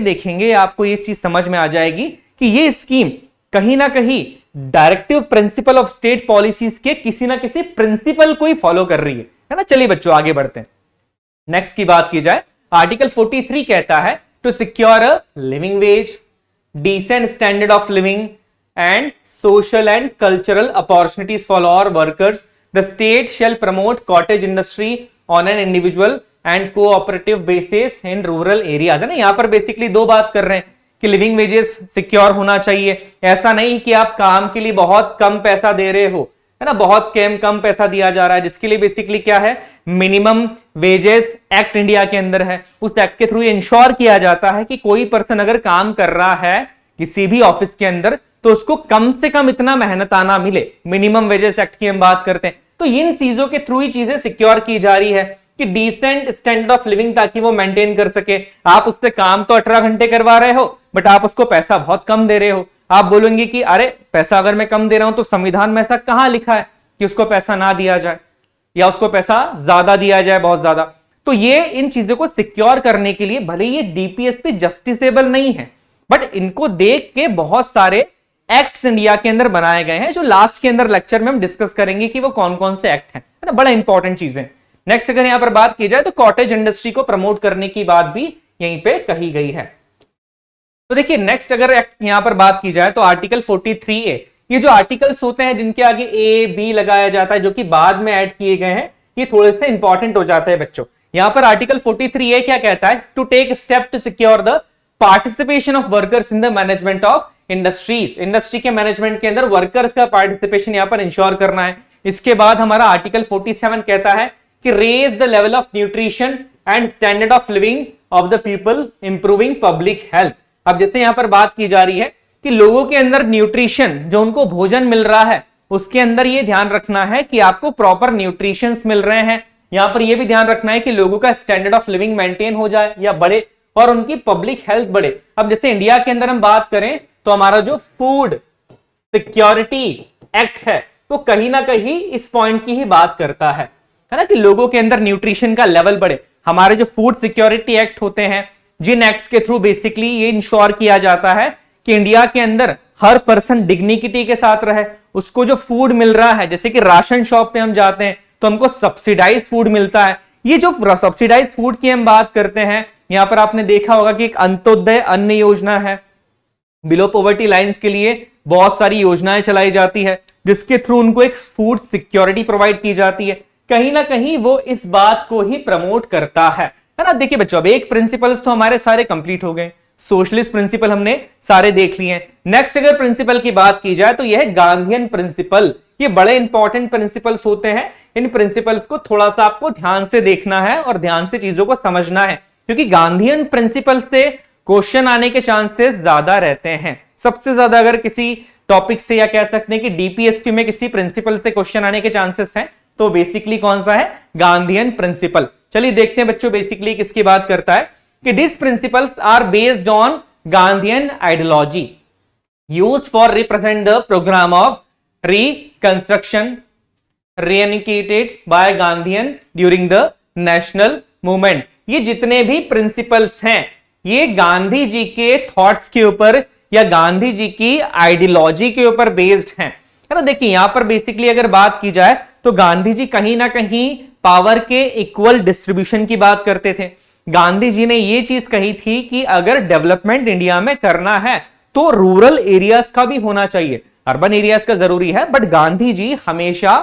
देखेंगे, आपको ये चीज समझ में आ जाएगी कि ये स्कीम कहीं ना कहीं directive principle of state policies के किसी ना किसी प्रिंसिपल को ही फॉलो कर रही है ना। चलिए बच्चों आगे बढ़ते हैं। नेक्स्ट की बात की जाए, आर्टिकल 43 कहता है to secure a living wage, decent standard of living and social and cultural opportunities for all workers, the state shall promote cottage industry on an individual and cooperative basis in rural areas। है ना, यहां पर basically दो बात कर रहे हैं कि लिविंग वेजेस सिक्योर होना चाहिए। ऐसा नहीं कि आप काम के लिए बहुत कम पैसा दे रहे हो, है ना, बहुत कम पैसा दिया जा रहा है, जिसके लिए बेसिकली क्या है, मिनिमम वेजेस एक्ट इंडिया के अंदर है। उस एक्ट के थ्रू इंश्योर किया जाता है कि कोई पर्सन अगर काम कर रहा है किसी भी ऑफिस के अंदर तो उसको कम से कम इतना मेहनताना मिले। मिनिमम वेजेस एक्ट की हम बात करते हैं। तो इन चीजों के थ्रू ही चीजें सिक्योर की जा रही है कि डिसेंट स्टैंडर्ड ऑफ लिविंग ताकि वो मेंटेन कर सके। आप उससे काम तो 18 घंटे करवा रहे हो बट आप उसको पैसा बहुत कम दे रहे हो। आप बोलेंगे कि अरे पैसा अगर मैं कम दे रहा हूं तो संविधान में ऐसा कहां लिखा है कि उसको पैसा ना दिया जाए या उसको पैसा ज्यादा दिया जाए, बहुत ज्यादा। तो ये इन चीजों को सिक्योर करने के लिए भले ये डीपीएसपी जस्टिसेबल नहीं है बट इनको देख के बहुत सारे एक्ट्स इंडिया के अंदर बनाए गए हैं, जो लास्ट के अंदर लेक्चर में हम डिस्कस करेंगे कि वो कौन कौन से एक्ट हैं, है ना, बड़ा इंपॉर्टेंट चीजें। नेक्स्ट अगर यहां पर बात की जाए तो कॉटेज इंडस्ट्री को प्रमोट करने की बात भी यहीं पे कही गई है। तो देखिए नेक्स्ट अगर यहां पर बात की जाए तो आर्टिकल 43A, ये जो आर्टिकल्स होते हैं जिनके आगे ए बी लगाया जाता है जो कि बाद में ऐड किए गए हैं, ये थोड़े से इंपॉर्टेंट हो जाता है बच्चों। यहां पर आर्टिकल 43A क्या कहता है, to take step to secure the participation of workers in the management of industries. Industry के मैनेजमेंट के अंदर वर्कर्स का पार्टिसिपेशन यहां पर इंश्योर करना है। इसके बाद हमारा आर्टिकल 47 कहता है कि raise the level of nutrition and standard of living of the people, improving public health. अब जैसे यहां पर बात की जा रही है कि लोगों के अंदर न्यूट्रिशन, जो उनको भोजन मिल रहा है उसके अंदर ये ध्यान रखना है कि आपको प्रॉपर न्यूट्रिशन मिल रहे हैं। यहां पर यह भी ध्यान रखना है कि लोगों का स्टैंडर्ड ऑफ लिविंग मेंटेन हो जाए या बढ़े और उनकी पब्लिक हेल्थ बढ़े। अब जैसे इंडिया के अंदर हम बात करें तो हमारा जो फूड सिक्योरिटी एक्ट है तो कहीं ना कहीं इस पॉइंट की ही बात करता है ना, कि लोगों के अंदर न्यूट्रिशन का लेवल बढ़े। हमारे जो फूड सिक्योरिटी एक्ट होते हैं, जिन एक्ट्स के थ्रू बेसिकली ये इंश्योर किया जाता है कि इंडिया के अंदर हर पर्सन डिग्निटी के साथ रहे, उसको जो फूड मिल रहा है, जैसे कि राशन शॉप पे हम जाते हैं तो हमको सब्सिडाइज फूड मिलता है। ये जो सब्सिडाइज फूड की हम बात करते हैं, यहां पर आपने देखा होगा कि एक अंत्योदय अन्न योजना है, बिलो पॉवर्टी लाइंस के लिए बहुत सारी योजनाएं चलाई जाती है जिसके थ्रू उनको एक फूड सिक्योरिटी प्रोवाइड की जाती है। कहीं ना कहीं वो इस बात को ही प्रमोट करता है ना। देखिए बच्चों, अब एक प्रिंसिपल्स तो हमारे सारे कंप्लीट हो गए, सोशलिस्ट प्रिंसिपल हमने सारे देख लिए हैं। नेक्स्ट अगर प्रिंसिपल की बात की जाए तो यह है गांधीयन प्रिंसिपल। ये बड़े इंपॉर्टेंट प्रिंसिपल्स होते हैं, इन प्रिंसिपल्स को थोड़ा सा आपको ध्यान से देखना है और ध्यान से चीजों को समझना है, क्योंकि गांधीयन प्रिंसिपल से क्वेश्चन आने के चांसेस ज्यादा रहते हैं। सबसे ज्यादा अगर किसी टॉपिक से या कह सकते हैं कि डीपीएसपी में किसी प्रिंसिपल से क्वेश्चन आने के चांसेस हैं तो बेसिकली कौन सा है, गांधीयन प्रिंसिपल। चलिए देखते हैं बच्चों बेसिकली किसकी बात करता है कि this principles are based on Gandhian ideology used for represent the programme of reconstruction reunited by Gandhian during the national movement. ये जितने भी प्रिंसिपल्स हैं ये गांधी जी के थॉट्स के ऊपर या गांधी जी की आइडियोलॉजी के ऊपर बेस्ड हैं, है ना। देखिए यहां पर बेसिकली अगर बात की जाए तो गांधी जी कहीं ना कहीं पावर के इक्वल डिस्ट्रीब्यूशन की बात करते थे। गांधी जी ने ये चीज कही थी कि अगर डेवलपमेंट इंडिया में करना है तो रूरल एरियाज का भी होना चाहिए, अर्बन एरियाज का जरूरी है, बट गांधी जी हमेशा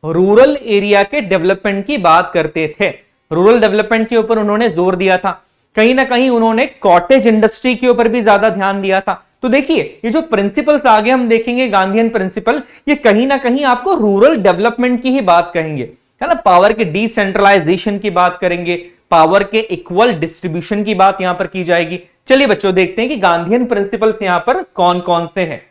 रूरल एरिया के डेवलपमेंट की बात करते थे। रूरल डेवलपमेंट के ऊपर उन्होंने जोर दिया था। कहीं ना कहीं उन्होंने कॉटेज इंडस्ट्री के ऊपर भी ज्यादा ध्यान दिया था। तो देखिए ये जो प्रिंसिपल्स आगे हम देखेंगे गांधीयन प्रिंसिपल, ये कहीं ना कहीं आपको रूरल डेवलपमेंट की ही बात कहेंगे, है ना। पावर के डिसेंट्रलाइजेशन की बात करेंगे, पावर के इक्वल डिस्ट्रीब्यूशन की बात यहां पर की जाएगी। चलिए बच्चों देखते हैं कि गांधीयन प्रिंसिपल्स यहां पर कौन कौन से हैं।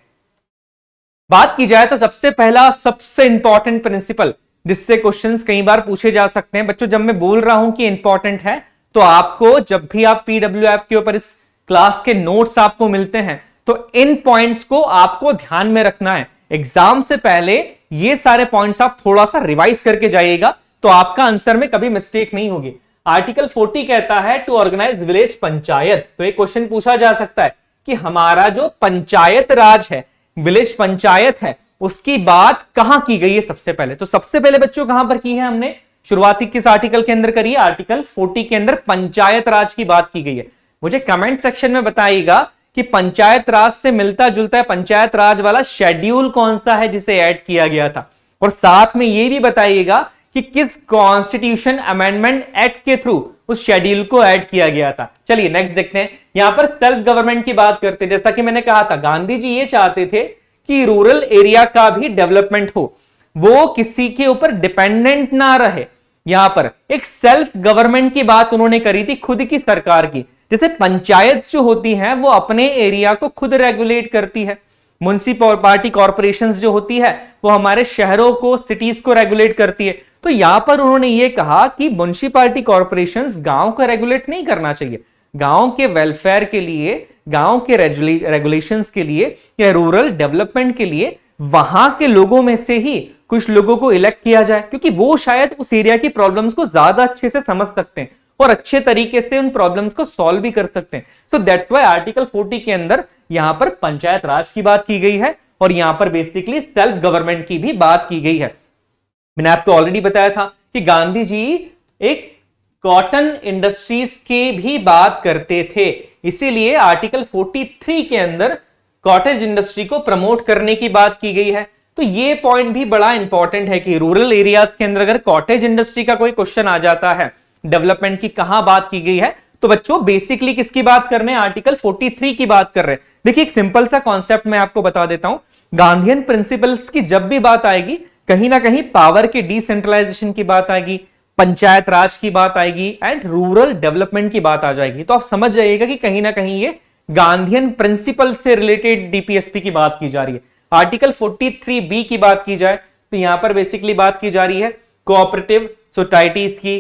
बात की जाए तो सबसे पहला सबसे इंपॉर्टेंट प्रिंसिपल जिससे क्वेश्चंस कई बार पूछे जा सकते हैं बच्चों, जब मैं बोल रहा हूं कि इंपॉर्टेंट है तो आपको जब भी आप पीडब्ल्यू ऐप के ऊपर इस क्लास के नोट्स आपको मिलते हैं तो इन पॉइंट्स को आपको ध्यान में रखना है। एग्जाम से पहले ये सारे पॉइंट्स आप थोड़ा सा रिवाइज करके जाइएगा तो आपका आंसर में कभी मिस्टेक नहीं होगी। आर्टिकल 40 कहता है टू ऑर्गेनाइज विलेज पंचायत। तो एक क्वेश्चन पूछा जा सकता है कि हमारा जो पंचायत राज है, विलेज पंचायत है, उसकी बात कहां की गई है सबसे पहले। तो सबसे पहले बच्चों कहां पर की है हमने, शुरुआती किस आर्टिकल के अंदर करी है, आर्टिकल 40 के अंदर पंचायत राज की बात की गई है। मुझे कमेंट सेक्शन में बताइएगा कि पंचायत राज से मिलता जुलता है पंचायत राज वाला शेड्यूल कौन सा है जिसे ऐड किया गया था, और साथ में यह भी बताइएगा कि किस कॉन्स्टिट्यूशन अमेंडमेंट एक्ट के थ्रू उस शेड्यूल को ऐड किया गया था। चलिए नेक्स्ट देखते हैं। यहां पर सेल्फ गवर्नमेंट की बात करते हैं। जैसा कि मैंने कहा था गांधी जी ये चाहते थे कि रूरल एरिया का भी डेवलपमेंट हो, वो किसी के ऊपर डिपेंडेंट ना रहे। यहां पर एक सेल्फ गवर्नमेंट की बात उन्होंने करी थी, खुद की सरकार की। जैसे पंचायत जो होती हैं वो अपने एरिया को खुद रेगुलेट करती है, म्युनिसिपैलिटी कॉर्पोरेशंस जो होती है वो हमारे शहरों को, सिटीज को रेगुलेट करती है। तो यहां पर उन्होंने ये कहा कि म्युनिसिपैलिटी कॉर्पोरेशंस गांव को रेगुलेट नहीं करना चाहिए, गांव के वेलफेयर के लिए, गांव के रेगुलेशंस के लिए या रूरल डेवलपमेंट के लिए वहां के लोगों में से ही कुछ लोगों को इलेक्ट किया जाए, क्योंकि वो शायद उस एरिया की प्रॉब्लम्स को ज्यादा अच्छे से समझ सकते हैं और अच्छे तरीके से उन प्रॉब्लम्स को सॉल्व भी कर सकते हैं। सो दैट्स व्हाई आर्टिकल 40 के अंदर यहां पर पंचायत राज की बात की गई है और यहां पर बेसिकली सेल्फ गवर्नमेंट की भी बात की गई है। मैंने आपको ऑलरेडी बताया था कि गांधी जी एक कॉटन इंडस्ट्रीज के भी बात करते थे, इसीलिए आर्टिकल 43 के अंदर कॉटेज इंडस्ट्री को प्रमोट करने की बात की गई है। तो ये पॉइंट भी बड़ा इंपॉर्टेंट है कि रूरल एरियाज के अंदर अगर कॉटेज इंडस्ट्री का कोई क्वेश्चन आ जाता है, डेवलपमेंट की कहां बात की गई है, तो बच्चों बेसिकली किसकी बात कर रहे हैं, आर्टिकल 43 की बात कर रहे हैं। देखिए एक सिंपल सा कॉन्सेप्ट मैं आपको बता देता हूं, गांधीयन प्रिंसिपल्स की जब भी बात आएगी कहीं ना कहीं पावर के डिसेंट्रलाइजेशन की बात आएगी, पंचायत राज की बात आएगी एंड रूरल डेवलपमेंट की बात आ जाएगी। तो आप समझ जाइएगा कि कहीं ना कहीं ये गांधीयन प्रिंसिपल से रिलेटेड डीपीएसपी की बात की जा रही है। आर्टिकल 43B की बात की जाए तो यहां पर बेसिकली बात की जा रही है कोऑपरेटिव सोसाइटीज की,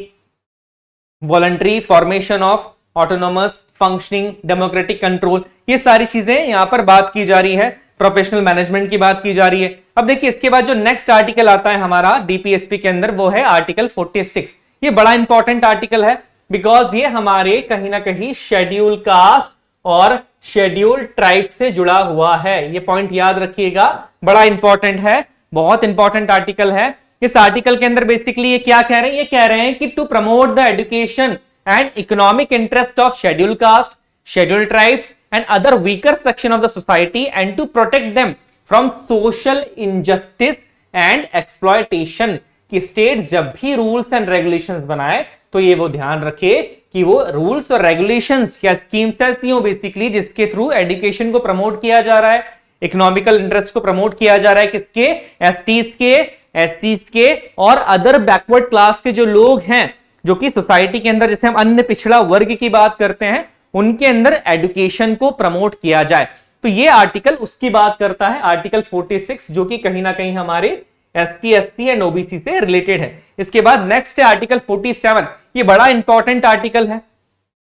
voluntary formation of autonomous functioning democratic control, ये सारी चीजें यहां पर बात की जा रही है। प्रोफेशनल मैनेजमेंट की बात की जा रही है। अब देखिए इसके बाद जो नेक्स्ट आर्टिकल आता है हमारा डीपीएसपी के अंदर वो है आर्टिकल 46। ये बड़ा इंपॉर्टेंट आर्टिकल है बिकॉज ये हमारे कहीं ना कहीं शेड्यूल कास्ट और शेड्यूल ट्राइब से जुड़ा हुआ है। ये पॉइंट याद रखिएगा, बड़ा इंपॉर्टेंट है, बहुत इंपॉर्टेंट आर्टिकल है। इस आर्टिकल के अंदर बेसिकली ये क्या कह रहे हैं, ये कह रहे हैं कि to promote the education and economic interest of schedule caste, schedule tribes and other weaker section of the society and to protect them from social injustice and exploitation। कि स्टेट जब भी रूल्स एंड रेगुलेशंस बनाए तो ये वो ध्यान रखे कि वो रूल्स और रेगुलेशंस या स्कीम्स ऐसी हो बेसिकली जिसके थ्रू एजुकेशन को प्रमोट किया जा रहा है, इकोनॉमिकल इंटरेस्ट को प्रमोट किया जा रहा है, किसके, एसटीज के, एससीज के और अदर बैकवर्ड क्लास के जो लोग हैं, जो कि सोसाइटी के अंदर जैसे हम अन्य पिछड़ा वर्ग की बात करते हैं, उनके अंदर एजुकेशन को प्रमोट किया जाए। तो ये आर्टिकल उसकी बात करता है, आर्टिकल 46, जो कि कहीं ना कहीं हमारे ST SC एंड OBC से रिलेटेड है। इसके बाद नेक्स्ट है आर्टिकल 47, ये बड़ा इंपॉर्टेंट आर्टिकल है।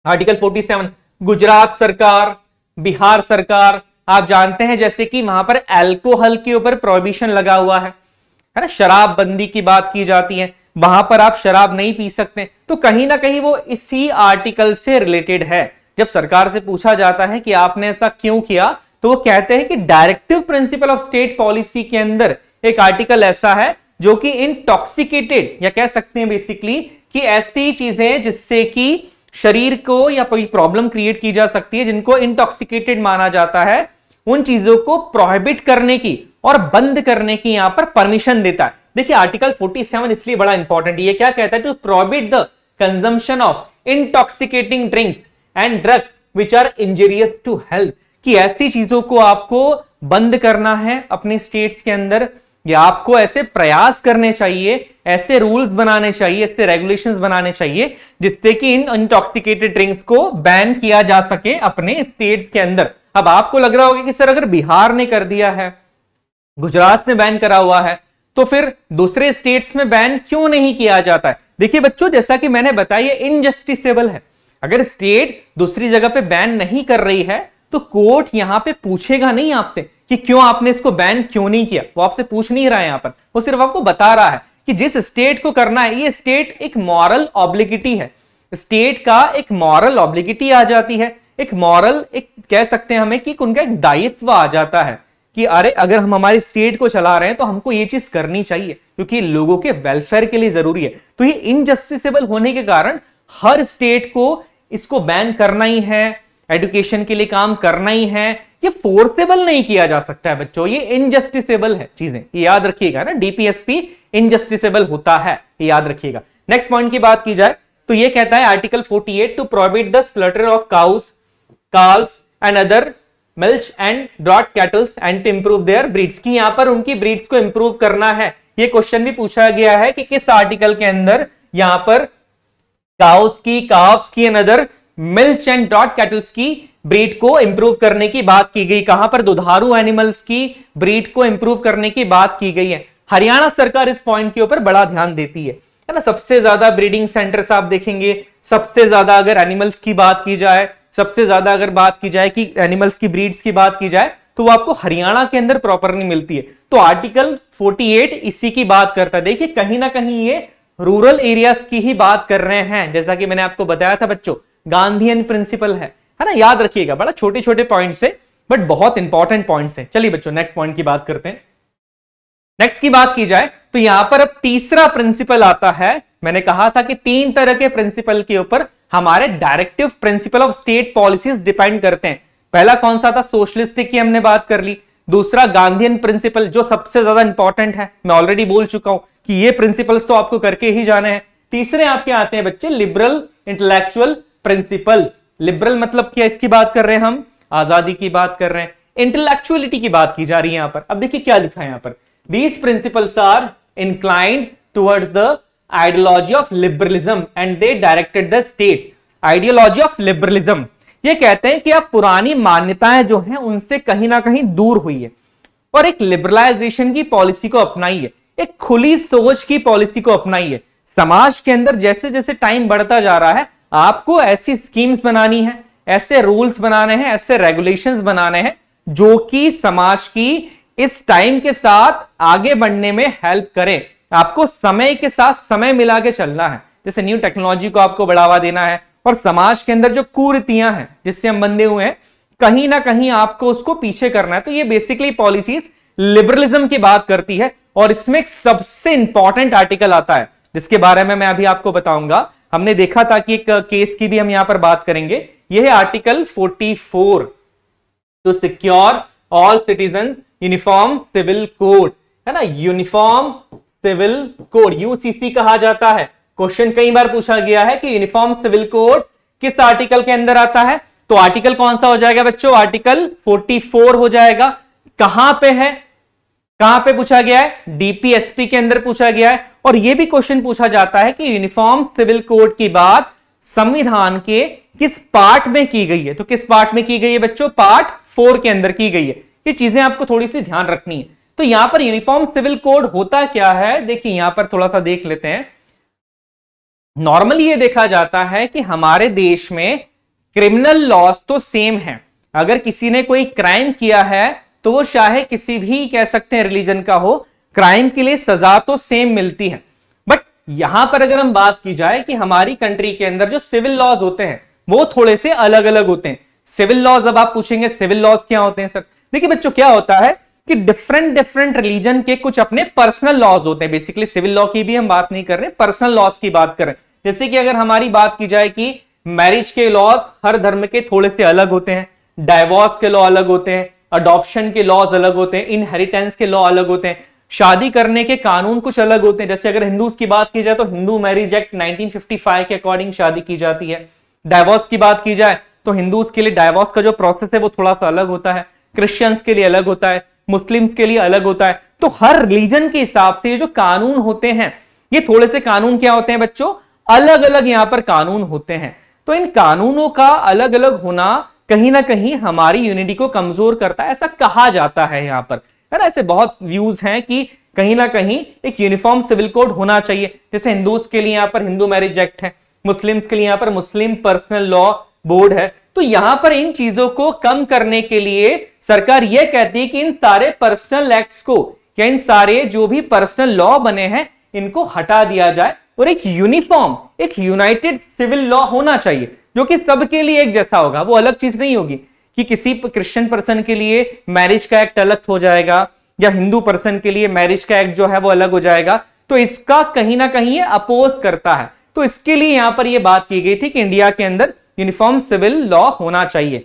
आर्टिकल 47, गुजरात सरकार, बिहार सरकार, आप जानते हैं जैसे कि वहां पर अल्कोहल के ऊपर प्रोहिबिशन लगा हुआ है ना, शराब बंदी की बात की जाती है, वहां पर आप शराब नहीं पी सकते, तो कहीं ना कहीं वो इसी आर्टिकल से रिलेटेड है। जब सरकार से पूछा जाता है कि आपने ऐसा क्यों किया, तो वो कहते हैं कि directive principle of state policy के अंदर एक आर्टिकल ऐसा है जो कि इंटॉक्सिकेटेड, या कह सकते हैं बेसिकली कि ऐसी चीजें जिससे कि शरीर को या कोई प्रॉब्लम क्रिएट की जा सकती है, जिनको इंटॉक्सिकेटेड माना जाता है, उन चीजों को प्रोहिबिट करने की और बंद करने की यहां पर परमिशन देता है। देखिए आर्टिकल 47 इसलिए बड़ा इंपॉर्टेंट, ये क्या कहता है, to prohibit the consumption of intoxicating drinks and drugs which are injurious to health, कि ऐसी चीजों को आपको बंद करना है अपने स्टेट्स के अंदर, या आपको ऐसे प्रयास करने चाहिए, ऐसे रूल्स बनाने चाहिए, ऐसे रेगुलेशंस बनाने चाहिए जिससे कि इन इंटॉक्सिकेटेड ड्रिंक्स को बैन किया जा सके अपने स्टेट्स के अंदर। अब आपको लग रहा होगा कि सर अगर बिहार ने कर दिया है, गुजरात में बैन करा हुआ है, तो फिर दूसरे स्टेट्स में बैन क्यों नहीं किया जाता है? देखिए बच्चों, जैसा कि मैंने बताया, इनजस्टिसेबल है। अगर स्टेट दूसरी जगह पे बैन नहीं कर रही है तो कोर्ट यहां पे पूछेगा नहीं आपसे कि क्यों आपने इसको बैन क्यों नहीं किया, वो आपसे पूछ नहीं रहा है यहां पर, वो सिर्फ आपको बता रहा है कि जिस स्टेट को करना है, ये स्टेट एक मॉरल ऑब्लिगिटी है, स्टेट का एक मॉरल ऑब्लिगिटी आ जाती है, एक मॉरल, एक कह सकते हैं हमें कि उनका एक दायित्व आ जाता है कि अरे अगर हम हमारी स्टेट को चला रहे हैं तो हमको ये चीज करनी चाहिए क्योंकि लोगों के वेलफेयर के लिए जरूरी है। तो ये इनजस्टिसेबल होने के कारण हर स्टेट को इसको बैन करना ही है, एजुकेशन के लिए काम करना ही है, ये फोर्सेबल नहीं किया जा सकता है बच्चों, ये इनजस्टिसेबल है चीजें, ये याद रखिएगा ना, डीपीएसपी इनजस्टिसेबल होता है, ये याद रखिएगा। नेक्स्ट पॉइंट की बात की जाए तो ये कहता है article 48 to prohibit the slaughter of cows, calves and other milch and draught cattle and to improve their breeds, की यहां पर उनकी ब्रीड्स को इंप्रूव करना है। ये क्वेश्चन भी पूछा गया है कि किस आर्टिकल के अंदर यहां पर काउस की, काफ्स की and other milch and draught cattles की ब्रीड को इंप्रूव करने की बात की गई, कहां पर दुधारू एनिमल्स की ब्रीड को इंप्रूव करने की बात की गई है। हरियाणा सरकार इस पॉइंट के ऊपर बड़ा ध्यान देती है ना, सबसे ज्यादा ब्रीडिंग सेंटर्स आप देखेंगे, सबसे ज्यादा अगर एनिमल्स की बात की जाए, सबसे ज्यादा अगर बात की जाए कि एनिमल्स की ब्रीड्स की बात की जाए तो वो आपको हरियाणा के अंदर प्रॉपरली मिलती है। तो आर्टिकल 48 इसी की बात करता है। देखिए कहीं ना कहीं ये रूरल एरियाज की ही बात कर रहे हैं, जैसा कि मैंने आपको बताया था बच्चों, गांधीयन प्रिंसिपल है ना, याद रखिएगा, बड़ा छोटे छोटे पॉइंट्स है बट बहुत इंपॉर्टेंट पॉइंट्स है। चलिए बच्चों नेक्स्ट पॉइंट की बात करते हैं। नेक्स्ट की बात की जाए तो यहां पर अब तीसरा प्रिंसिपल आता है। मैंने कहा था कि 3 तरह के प्रिंसिपल के ऊपर हमारे directive principle of state policies depend करते हैं। पहला कौन सा था? सोशलिस्टिक की हमने बात कर ली। दूसरा गांधीयन प्रिंसिपल जो सबसे ज्यादा इंपॉर्टेंट है, मैं ऑलरेडी बोल चुका हूं कि ये प्रिंसिपल्स तो आपको करके ही जाने हैं। तीसरे आपके आते हैं बच्चे लिबरल इंटेलेक्चुअल प्रिंसिपल। लिबरल मतलब क्या, इसकी बात कर रहे हैं हम, आजादी की बात कर रहे हैं, इंटेलेक्चुअलिटी की बात की जा रही है यहां पर। अब देखिए क्या लिखा है यहां पर, these principles are inclined towards the ideology of liberalism and they directed the states. Ideology of liberalism, ये कहते हैं कि आप पुरानी मान्यताएं जो हैं उनसे कहीं ना कहीं दूर हुई है और एक लिबरलाइजेशन की पॉलिसी को अपनाई है, एक खुली सोच की पॉलिसी को अपनाई है। समाज के अंदर जैसे जैसे टाइम बढ़ता जा रहा है, आपको ऐसी स्कीम्स बनानी है, ऐसे रूल्स बनाने हैं, ऐसे रेगुलेशंस बनाने हैं जो कि समाज की इस टाइम के साथ आगे बढ़ने में हेल्प करें। आपको समय के साथ समय मिला के चलना है, जैसे न्यू टेक्नोलॉजी को आपको बढ़ावा देना है और समाज के अंदर जो कुरीतियां हैं जिससे हम बंधे हुए हैं, कहीं ना कहीं आपको उसको पीछे करना है। तो ये बेसिकली पॉलिसीज लिबरलिज्म की बात करती है और इसमें एक सबसे इंपॉर्टेंट आर्टिकल आता है जिसके बारे में मैं अभी आपको बताऊंगा। हमने देखा था कि एक केस की भी हम यहां पर बात करेंगे, यह है article 44 to secure all citizens uniform civil code, है ना, यूनिफॉर्म सिविल कोड यूसीसी कहा जाता है। क्वेश्चन कई बार पूछा गया है कि यूनिफॉर्म सिविल कोड किस आर्टिकल के अंदर आता है, तो आर्टिकल कौन सा हो जाएगा बच्चों? आर्टिकल 44 हो जाएगा। कहां पे है, कहां पे पूछा गया है? डीपीएसपी के अंदर पूछा गया है। और यह भी क्वेश्चन पूछा जाता है कि यूनिफॉर्म सिविल कोड की बात संविधान के किस पार्ट में की गई है, तो किस पार्ट में की गई है बच्चों? पार्ट 4 के अंदर की गई है। ये चीजें आपको थोड़ी सी ध्यान रखनी है। तो यहां पर यूनिफॉर्म सिविल कोड होता क्या है, देखिए यहां पर थोड़ा सा देख लेते हैं। नॉर्मली ये देखा जाता है कि हमारे देश में क्रिमिनल लॉज तो सेम है, अगर किसी ने कोई क्राइम किया है तो वो चाहे किसी भी कह सकते हैं रिलीजन का हो, क्राइम के लिए सजा तो सेम मिलती है। बट यहां पर अगर हम बात की जाए कि हमारी कंट्री के अंदर जो सिविल लॉज होते हैं वो थोड़े से अलग अलग होते हैं। सिविल लॉज, अब आप पूछेंगे सिविल लॉज क्या होते हैं सर, देखिए बच्चों क्या होता है कि डिफरेंट रिलीजन के कुछ अपने पर्सनल लॉज होते हैं। बेसिकली सिविल लॉ की भी हम बात नहीं कर रहे, पर्सनल लॉज की बात कर रहे हैं। जैसे कि अगर हमारी बात की जाए कि मैरिज के लॉज हर धर्म के थोड़े से अलग होते हैं, डाइवोर्स के लॉ अलग होते हैं, अडॉप्शन के लॉज अलग होते हैं, इनहेरिटेंस के लॉ अलग होते हैं, शादी करने के कानून कुछ अलग होते हैं। जैसे अगर हिंदूज की बात की जाए तो हिंदू मैरिज एक्ट 1955 के अकॉर्डिंग शादी की जाती है। डाइवोर्स की बात की जाए तो हिंदूज के लिए डाइवोर्स का जो प्रोसेस है वो थोड़ा सा अलग होता है, क्रिश्चियंस के लिए अलग होता है, मुस्लिम्स के लिए अलग होता है। तो हर रिलीजन के हिसाब से ये जो कानून होते हैं, ये थोड़े से कानून क्या होते हैं बच्चों, अलग अलग यहां पर कानून होते हैं। तो इन कानूनों का अलग अलग होना कहीं ना कहीं हमारी यूनिटी को कमजोर करता है, ऐसा कहा जाता है यहां पर, है ना। ऐसे बहुत व्यूज हैं कि कहीं ना कहीं एक यूनिफॉर्म सिविल कोड होना चाहिए। जैसे हिंदूज के लिए यहां पर हिंदू मैरिज एक्ट है, मुस्लिम्स के लिए यहां पर मुस्लिम पर्सनल लॉ बोर्ड है। तो यहां पर इन चीजों को कम करने के लिए सरकार यह कहती है कि इन सारे पर्सनल एक्ट्स को या इन सारे जो भी पर्सनल लॉ बने हैं इनको हटा दिया जाए और एक यूनिफॉर्म, एक यूनाइटेड सिविल लॉ होना चाहिए जो कि सबके लिए एक जैसा होगा। वो अलग चीज नहीं होगी कि किसी क्रिश्चियन पर्सन के लिए मैरिज का एक्ट अलग हो जाएगा या हिंदू पर्सन के लिए मैरिज का एक्ट जो है वो अलग हो जाएगा। तो इसका कहीं ना कहीं ये अपोज करता है। तो इसके लिए यहां पर ये बात की गई थी कि इंडिया के अंदर यूनिफॉर्म सिविल लॉ होना चाहिए।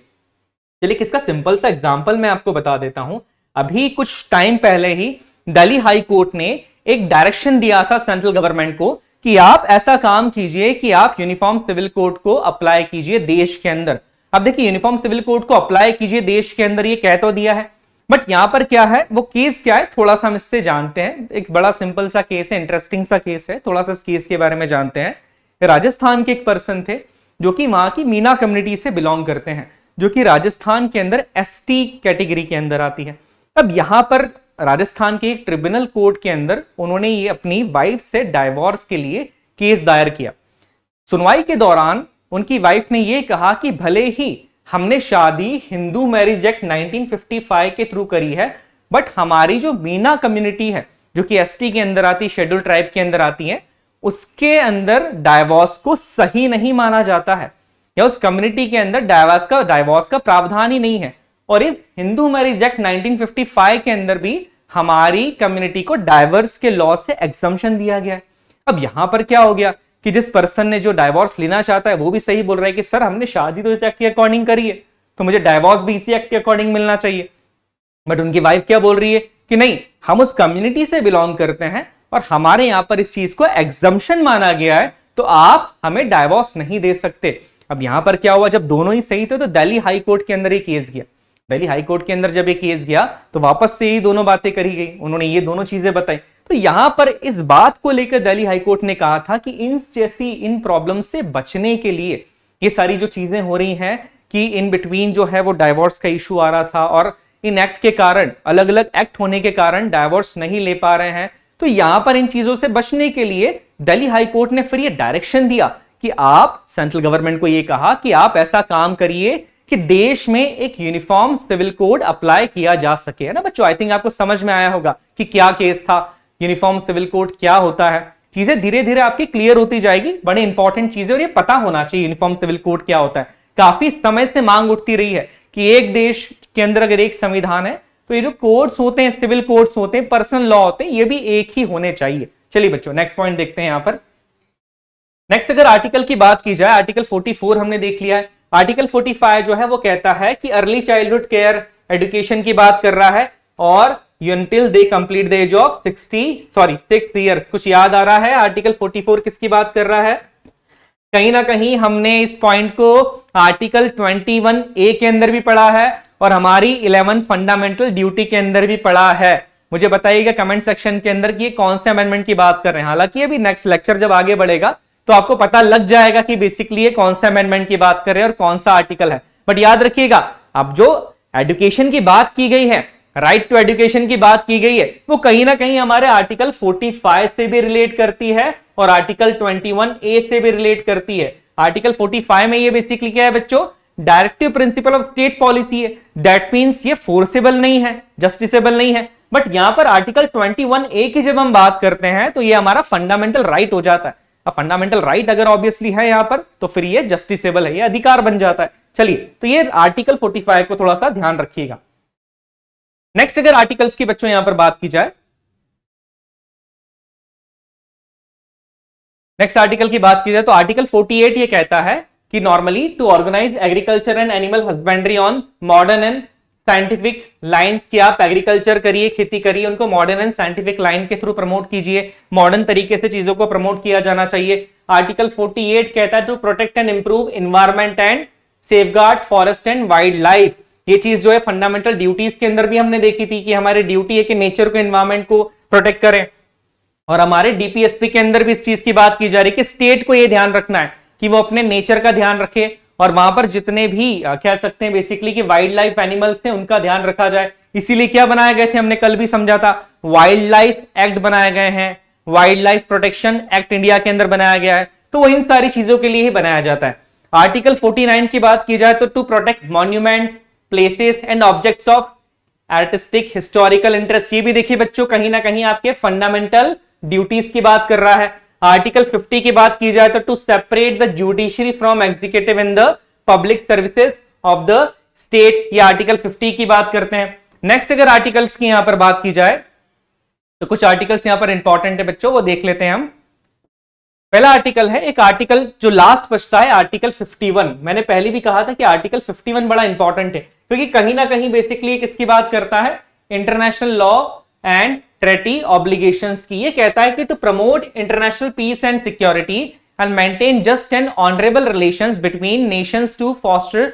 चलिए इसका सिंपल सा एग्जांपल मैं आपको बता देता हूं। अभी कुछ टाइम पहले ही दिल्ली हाई कोर्ट ने एक डायरेक्शन दिया था सेंट्रल गवर्नमेंट को कि आप ऐसा काम कीजिए कि आप यूनिफॉर्म सिविल कोड को अप्लाई कीजिए देश के अंदर। अब देखिए यूनिफॉर्म सिविल कोड को अप्लाई कीजिए देश के अंदर, ये कह तो दिया है, बट यहां पर क्या है, वो केस क्या है थोड़ा सा हम इससे जानते हैं। एक बड़ा सिंपल सा केस है, इंटरेस्टिंग सा केस है, थोड़ा सा इस केस के बारे में जानते हैं। राजस्थान के एक पर्सन थे जो कि वहां की मीना कम्युनिटी से बिलोंग करते हैं, जो कि राजस्थान के अंदर एसटी कैटेगरी के अंदर आती है। अब यहां पर राजस्थान के एक ट्रिब्यूनल कोर्ट के अंदर उन्होंने ये अपनी वाइफ से डाइवोर्स के लिए केस दायर किया। सुनवाई के दौरान उनकी वाइफ ने यह कहा कि भले ही हमने शादी हिंदू मैरिज एक्ट 1955 के थ्रू करी है, बट हमारी जो मीना कम्युनिटी है जो कि एसटी के अंदर आती, शेड्यूल ट्राइब के अंदर आती है, उसके अंदर डाइवोर्स को सही नहीं माना जाता है, या उस कम्युनिटी के अंदर डाइवोर्स का प्रावधान ही नहीं है। और इस हिंदू मैरिज एक्ट 1955 के अंदर भी हमारी कम्युनिटी को डाइवोर्स के लॉ से एग्जम्पशन दिया गया है। अब यहां पर क्या हो गया कि जिस पर्सन ने जो डाइवोर्स लेना चाहता है वो भी सही बोल रहा है कि सर हमने शादी तो इस एक्ट के अकॉर्डिंग करी है, तो मुझे डाइवोर्स भी इसी एक्ट के अकॉर्डिंग मिलना चाहिए। बट उनकी वाइफ क्या बोल रही है कि नहीं, हम उस कम्युनिटी से बिलोंग करते हैं और हमारे यहां पर इस चीज को एग्जम्पशन माना गया है, तो आप हमें डाइवोर्स नहीं दे सकते। अब यहां पर क्या हुआ, जब दोनों ही सही थे तो दिल्ली हाई कोर्ट के अंदर ये केस गया। दिल्ली हाई कोर्ट के अंदर जब ये केस गया तो वापस से ही दोनों बातें करी गई, उन्होंने ये दोनों चीजें बताई। तो यहां पर इस बात को लेकर दिल्ली हाई कोर्ट ने कहा था कि इन प्रॉब्लम से बचने के लिए ये सारी जो चीजें हो रही हैं कि इन बिटवीन जो है वो डाइवोर्स का इशू आ रहा था और इन एक्ट के कारण, अलग अलग एक्ट होने के कारण डाइवोर्स नहीं ले पा रहे हैं, तो यहां पर इन चीजों से बचने के लिए दिल्ली हाई कोर्ट ने फिर ये डायरेक्शन दिया कि आप सेंट्रल गवर्नमेंट को ये कहा कि आप ऐसा काम करिए कि देश में एक यूनिफॉर्म सिविल कोड अप्लाई किया जा सके, है ना बच्चों। आई थिंक आपको समझ में आया होगा कि क्या केस था, यूनिफॉर्म सिविल कोड क्या होता है। चीजें धीरे धीरे आपकी क्लियर होती जाएगी, बड़े इंपॉर्टेंट चीजें, और ये पता होना चाहिए यूनिफॉर्म सिविल कोड क्या होता है। काफी समय से मांग उठती रही है कि एक देश के अंदर अगर एक संविधान है तो ये जो कोड्स होते हैं, सिविल कोड्स होते हैं, पर्सनल लॉ होते हैं, ये भी एक ही होने चाहिए। चलिए बच्चों नेक्स्ट पॉइंट देखते हैं यहां पर। नेक्स्ट अगर आर्टिकल की बात की जाए, आर्टिकल 44 हमने देख लिया है। आर्टिकल 45 जो है वो कहता है कि अर्ली चाइल्डहुड केयर एजुकेशन की बात कर रहा है और until they complete the age of 6 years। कुछ याद आ रहा है आर्टिकल 44 किसकी बात कर रहा है? कहीं ना कहीं हमने इस पॉइंट को आर्टिकल 21A के अंदर भी पढ़ा है और हमारी 11 फंडामेंटल ड्यूटी के अंदर भी पढ़ा है। मुझे बताइएगा कमेंट सेक्शन के अंदर कि ये कौन से अमेंडमेंट की बात कर रहे हैं। हालांकि अभी नेक्स्ट लेक्चर जब आगे बढ़ेगा तो आपको पता लग जाएगा कि बेसिकली ये कौन से अमेंडमेंट की बात कर रहे हैं और कौन सा आर्टिकल है। बट याद रखिएगा, अब जो एजुकेशन की बात की गई है राइट टू एजुकेशन की बात की गई है, वो कहीं ना कहीं हमारे आर्टिकल 45 से भी रिलेट करती है और आर्टिकल 21A से भी रिलेट करती है। आर्टिकल 45 में ये बेसिकली क्या है बच्चों, directive principle of state policy है। दैट मींस ये फोर्सेबल नहीं है, जस्टिसेबल नहीं है। बट यहां पर आर्टिकल 21A की जब हम बात करते हैं तो ये हमारा फंडामेंटल राइट हो जाता है। अब फंडामेंटल राइट अगर ऑब्वियसली है यहां पर, तो फिर ये जस्टिसेबल है, ये अधिकार बन जाता है। चलिए, तो ये आर्टिकल 45 को थोड़ा सा ध्यान रखिएगा। नेक्स्ट अगर आर्टिकल्स की बच्चों यहां पर बात की जाए, नेक्स्ट आर्टिकल की बात की जाए तो आर्टिकल 48 ये कहता है कि normally to organise agriculture and animal husbandry on modern and scientific lines, कि आप एग्रीकल्चर करिए, खेती करिए, उनको मॉडर्न एंड साइंटिफिक लाइन के थ्रू प्रमोट कीजिए, मॉडर्न तरीके से चीजों को प्रमोट किया जाना चाहिए। आर्टिकल 48 कहता है to protect and improve environment and safeguard forest and wildlife. ये चीज जो है फंडामेंटल ड्यूटीज के अंदर भी हमने देखी थी कि हमारी ड्यूटी है कि नेचर को, एनवायरमेंट को प्रोटेक्ट करें। और हमारे डीपीएसपी के अंदर भी इस चीज की बात की जा रही है कि स्टेट को यह ध्यान रखना है कि वो अपने नेचर का ध्यान रखे और वहां पर जितने भी कह सकते हैं बेसिकली कि वाइल्ड लाइफ एनिमल्स थे उनका ध्यान रखा जाए। इसीलिए क्या बनाए गए थे, हमने कल भी समझा था, वाइल्ड लाइफ एक्ट बनाए गए हैं, wild life protection act India के अंदर बनाया गया है, तो वो इन सारी चीजों के लिए ही बनाया जाता है। आर्टिकल 49 की बात की जाए तो to protect monuments, places and objects of artistic historical interest. ये भी देखिए बच्चों कहीं ना कहीं आपके फंडामेंटल ड्यूटीज की बात कर रहा है। आर्टिकल 50 की बात की जाए तो to separate the judiciary from executive in the public services of the state, ये आर्टिकल 50 की बात करते हैं। नेक्स्ट अगर आर्टिकल्स की यहां पर बात की जाए तो कुछ आर्टिकल्स यहां पर इंपॉर्टेंट है बच्चों, वो देख लेते हैं हम। पहला आर्टिकल है, एक आर्टिकल जो लास्ट बचता है आर्टिकल 51। मैंने पहले भी कहा था कि आर्टिकल 51 बड़ा इंपॉर्टेंट है क्योंकि कहीं ना कहीं बेसिकली किसकी बात करता है, international law and treaty obligations की। ये कहता है कि to promote international peace and security and maintain just and honourable relations between nations, to foster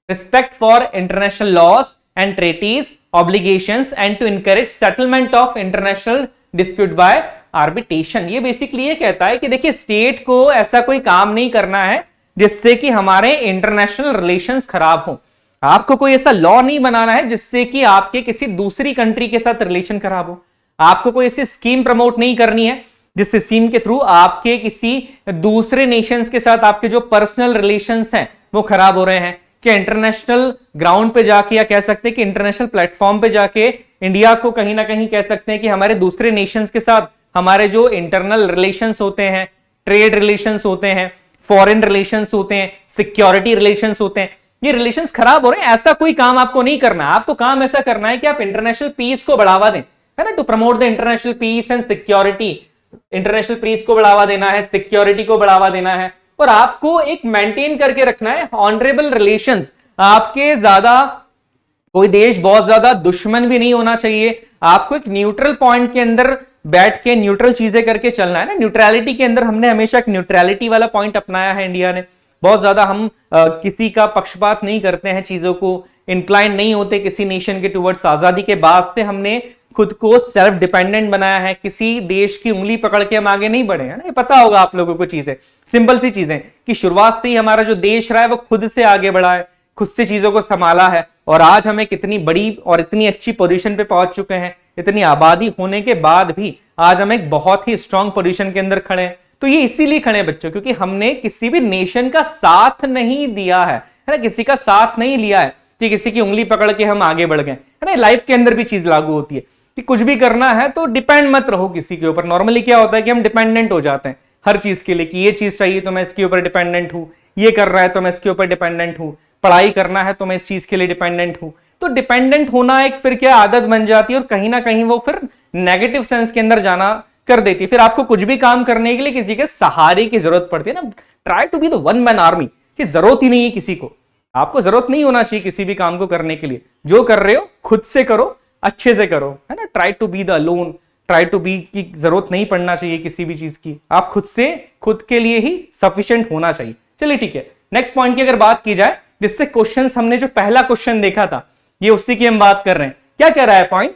respect for international laws and treaties obligations and to encourage settlement of international dispute by arbitration। ये basically ये कहता है कि देखिए state को ऐसा कोई काम नहीं करना है जिससे कि हमारे इंटरनेशनल रिलेशंस खराब हो। आपको कोई ऐसा लॉ नहीं बनाना है जिससे कि आपके किसी दूसरी कंट्री के साथ रिलेशन खराब हो। आपको कोई ऐसी स्कीम प्रमोट नहीं करनी है जिस स्कीम के थ्रू आपके किसी दूसरे नेशंस के साथ आपके जो पर्सनल रिलेशंस हैं वो खराब हो रहे हैं। कि इंटरनेशनल ग्राउंड पे जाके, या कह सकते हैं कि इंटरनेशनल प्लेटफॉर्म पे जाके इंडिया को कहीं ना कहीं कह सकते हैं कि हमारे दूसरे नेशंस के साथ हमारे जो इंटरनल रिलेशंस होते हैं, ट्रेड रिलेशंस होते हैं, फॉरेन रिलेशंस होते हैं, सिक्योरिटी रिलेशंस होते हैं, ये रिलेशंस खराब हो रहे हैं। ऐसा कोई काम आपको नहीं करना। आपको काम ऐसा करना है कि आप इंटरनेशनल पीस को बढ़ावा दें, है ना, to promote the international peace and security. International peace को बढ़ावा देना है, सिक्योरिटी को बढ़ावा देना है और आपको एक मेंटेन करके रखना है ऑनरेबल रिलेशंस। आपके ज्यादा कोई देश बहुत ज्यादा दुश्मन भी नहीं होना चाहिए। आपको एक न्यूट्रल पॉइंट के अंदर बैठ के न्यूट्रल चीजें करके चलना है ना। न्यूट्रलिटी के अंदर हमने हमेशा एक न्यूट्रलिटी वाला पॉइंट अपनाया है इंडिया ने। बहुत ज्यादा हम किसी का पक्षपात नहीं करते हैं, चीजों को इंक्लाइन नहीं होते किसी नेशन के टुवर्ड्स। आजादी के बाद से हमने खुद को सेल्फ डिपेंडेंट बनाया है, किसी देश की उंगली पकड़ के हम आगे नहीं बढ़े हैं ना। ये पता होगा आप लोगों को चीजें, सिंपल सी चीजें कि शुरुआत से ही हमारा जो देश रहा है वो खुद से आगे बढ़ा है, खुद से चीजों को संभाला है और आज हमें कितनी बड़ी और इतनी अच्छी पोजीशन पे पहुंच चुके हैं। इतनी आबादी होने के बाद भी आज हम एक बहुत ही स्ट्रांग पोजीशन के अंदर खड़े हैं। तो ये इसीलिए खड़े बच्चों क्योंकि हमने किसी भी नेशन का साथ नहीं दिया है ना, किसी का साथ नहीं लिया है कि किसी की उंगली पकड़ के हम आगे बढ़ गए, है ना। लाइफ के अंदर भी चीज लागू होती है कि कुछ भी करना है तो डिपेंड मत रहो किसी के ऊपर। नॉर्मली क्या होता है कि हम डिपेंडेंट हो जाते हैं हर चीज के लिए कि ये चीज चाहिए तो मैं इसके ऊपर डिपेंडेंट हूं, ये कर रहा है तो मैं इसके ऊपर डिपेंडेंट हूं, पढ़ाई करना है तो मैं इस चीज के लिए डिपेंडेंट हूं। तो डिपेंडेंट होना एक फिर क्या आदत बन जाती है और कहीं ना कहीं वो फिर नेगेटिव सेंस के अंदर जाना कर देती है। फिर आपको कुछ भी काम करने के लिए किसी के सहारे की जरूरत पड़ती है ना। Try to be the one man army, की जरूरत ही नहीं है किसी को। आपको जरूरत नहीं होना चाहिए किसी भी काम को करने के लिए। जो कर रहे हो खुद से करो, अच्छे से करो, है ना। Try to be the alone, try to be की जरूरत नहीं पड़ना चाहिए किसी भी चीज की। आप खुद से खुद के लिए ही सफिशिएंट होना चाहिए। चलिए ठीक है, नेक्स्ट पॉइंट की अगर बात की जाए जिससे क्वेश्चन हमने जो पहला क्वेश्चन देखा था ये उसी की हम बात कर रहे हैं। क्या कह रहा है point,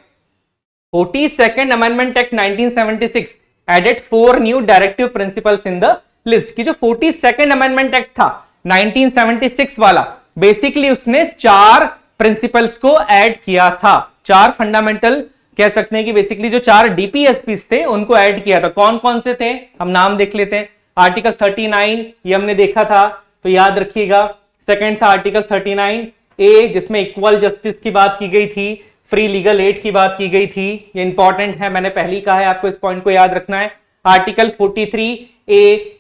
42nd amendment act 1976 added 4 new directive principles in the list. की जो 42nd अमेंडमेंट एक्ट था 1976 वाला, बेसिकली उसने 4 प्रिंसिपल्स को ऐड किया था। चार फंडामेंटल कह सकते हैं कि बेसिकली जो चार डीपीएसपी थे उनको ऐड किया था। कौन कौन से थे हम नाम देख लेते हैं। आर्टिकल 39 ये हमने देखा था तो याद रखिएगा। सेकंड था आर्टिकल 39 ए जिसमें इक्वल जस्टिस की बात की गई थी, फ्री लीगल एड की बात की गई थी। ये इंपॉर्टेंट है, मैंने पहले ही कहा है आपको इस पॉइंट को याद रखना है। आर्टिकल 43 ए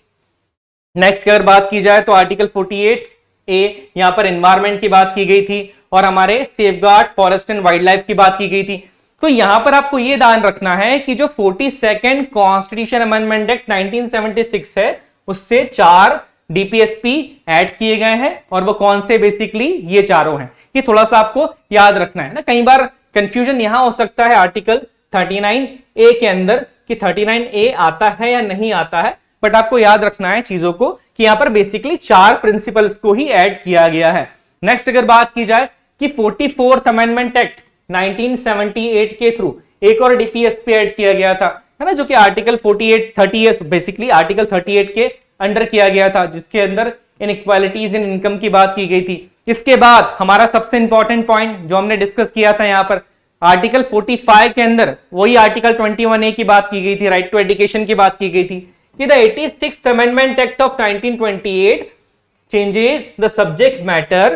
नेक्स्ट अगर बात की जाए तो आर्टिकल 48 ए यहां पर एनवायरमेंट की बात की गई थी और हमारे safeguard forest and wild life की बात की गई थी। तो यहां पर आपको यह ध्यान रखना है कि जो 42nd कॉन्स्टिट्यूशन अमेंडमेंट एक्ट 1976 है उससे चार डीपीएसपी ऐड किए गए हैं और वो कौन से बेसिकली ये चारों हैं। ये थोड़ा सा आपको याद रखना है ना, कई बार कंफ्यूजन यहां हो सकता है आर्टिकल 39 ए के अंदर कि 39 ए आता है या नहीं आता है, बट आपको याद रखना है चीजों को कि यहां पर बेसिकली चार प्रिंसिपल्स को ही ऐड किया गया है। नेक्स्ट अगर बात की जाए कि 44th अमेंडमेंट एक्ट 1978 के थ्रू एक और डीपीएसपी ऐड किया गया था, है ना, जो कि आर्टिकल 48 30 बेसिकली आर्टिकल 38 के अंडर किया गया था, जिसके अंदर इनइक्वालिटीज इन इनकम की बात की गई थी। इसके बाद हमारा सबसे इंपॉर्टेंट पॉइंट जो हमने डिस्कस किया था यहां पर आर्टिकल 45 के अंदर वही आर्टिकल 21A की बात की गई थी, राइट टू एजुकेशन की बात की गई थी कि the 86th amendment act of 1928 changes the subject matter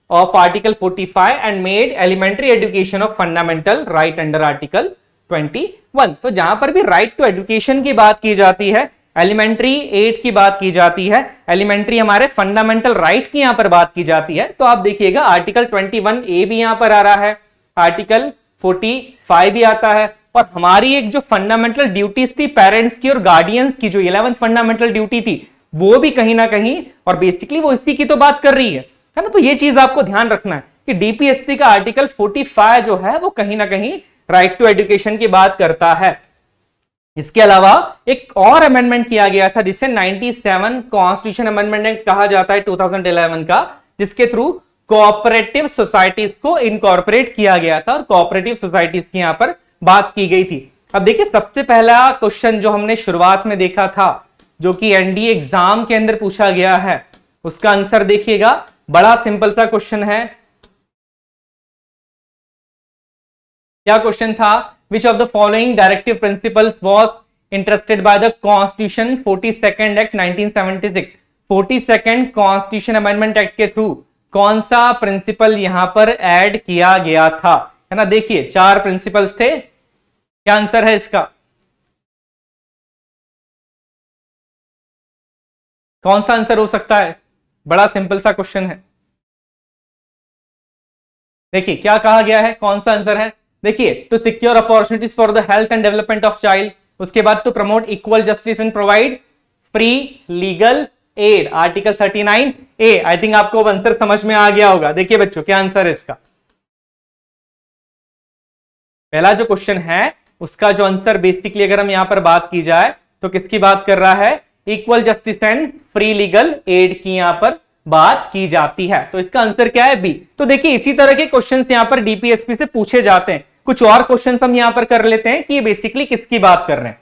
of article 45 and made elementary education of fundamental right under article 21। तो जहां पर भी राइट टू एजुकेशन की बात की जाती है, एलिमेंट्री एड की बात की जाती है, एलिमेंट्री हमारे फंडामेंटल राइट की यहां पर बात की जाती है, तो आप देखिएगा आर्टिकल 21A भी यहां पर आ रहा है, आर्टिकल 45 भी आता है और हमारी एक जो फंडामेंटल ड्यूटीज थी पेरेंट्स की और गार्डियंस की, जो 11th फंडामेंटल ड्यूटी थी वो भी कहीं ना कहीं और बेसिकली वो इसी की तो बात कर रही है ना। तो ये चीज आपको ध्यान रखना है कि डीपीएसपी का आर्टिकल 45 जो है वो कहीं ना कहीं राइट टू एजुकेशन की बात करता है। इसके अलावा एक और अमेंडमेंट किया गया था जिसे 97 कॉन्स्टिट्यूशन अमेंडमेंट एक्ट कहा जाता है 2011 का, जिसके थ्रू कोऑपरेटिव सोसाइटीज को इनकॉर्पोरेट किया गया था और कोऑपरेटिव सोसाइटीज की यहां पर बात की गई थी। अब देखिए सबसे पहला क्वेश्चन जो हमने शुरुआत में देखा था जो कि एनडीए एग्जाम के अंदर पूछा गया है, उसका आंसर देखिएगा, बड़ा सिंपल सा क्वेश्चन है। क्या क्वेश्चन था? विच of the following directive principles was interested by the constitution 42nd act 1976। 42nd constitution amendment act के थ्रू कौन सा प्रिंसिपल यहां पर ऐड किया गया था, है ना। देखिए चार प्रिंसिपल्स थे, क्या आंसर है इसका? कौन सा आंसर हो सकता है? बड़ा सिंपल सा क्वेश्चन है। देखिए क्या कहा गया है, कौन सा आंसर है? देखिए to secure opportunities for the health and development of child, उसके बाद to promote equal justice and provide free legal aid, article 39A। I think आपको आंसर समझ में आ गया होगा। देखिए बच्चों क्या आंसर है इसका? पहला जो क्वेश्चन है उसका जो आंसर बेसिकली अगर हम यहां पर बात की जाए तो किसकी बात कर रहा है? Equal justice and free legal add की यहां पर बात की जाती है। तो इसका आंसर क्या है? बी। तो देखिए इसी तरह के क्वेश्चंस यहां पर डीपीएसपी से पूछे जाते हैं। कुछ और क्वेश्चंस हम यहां पर कर लेते हैं कि ये बेसिकली किसकी बात कर रहे हैं।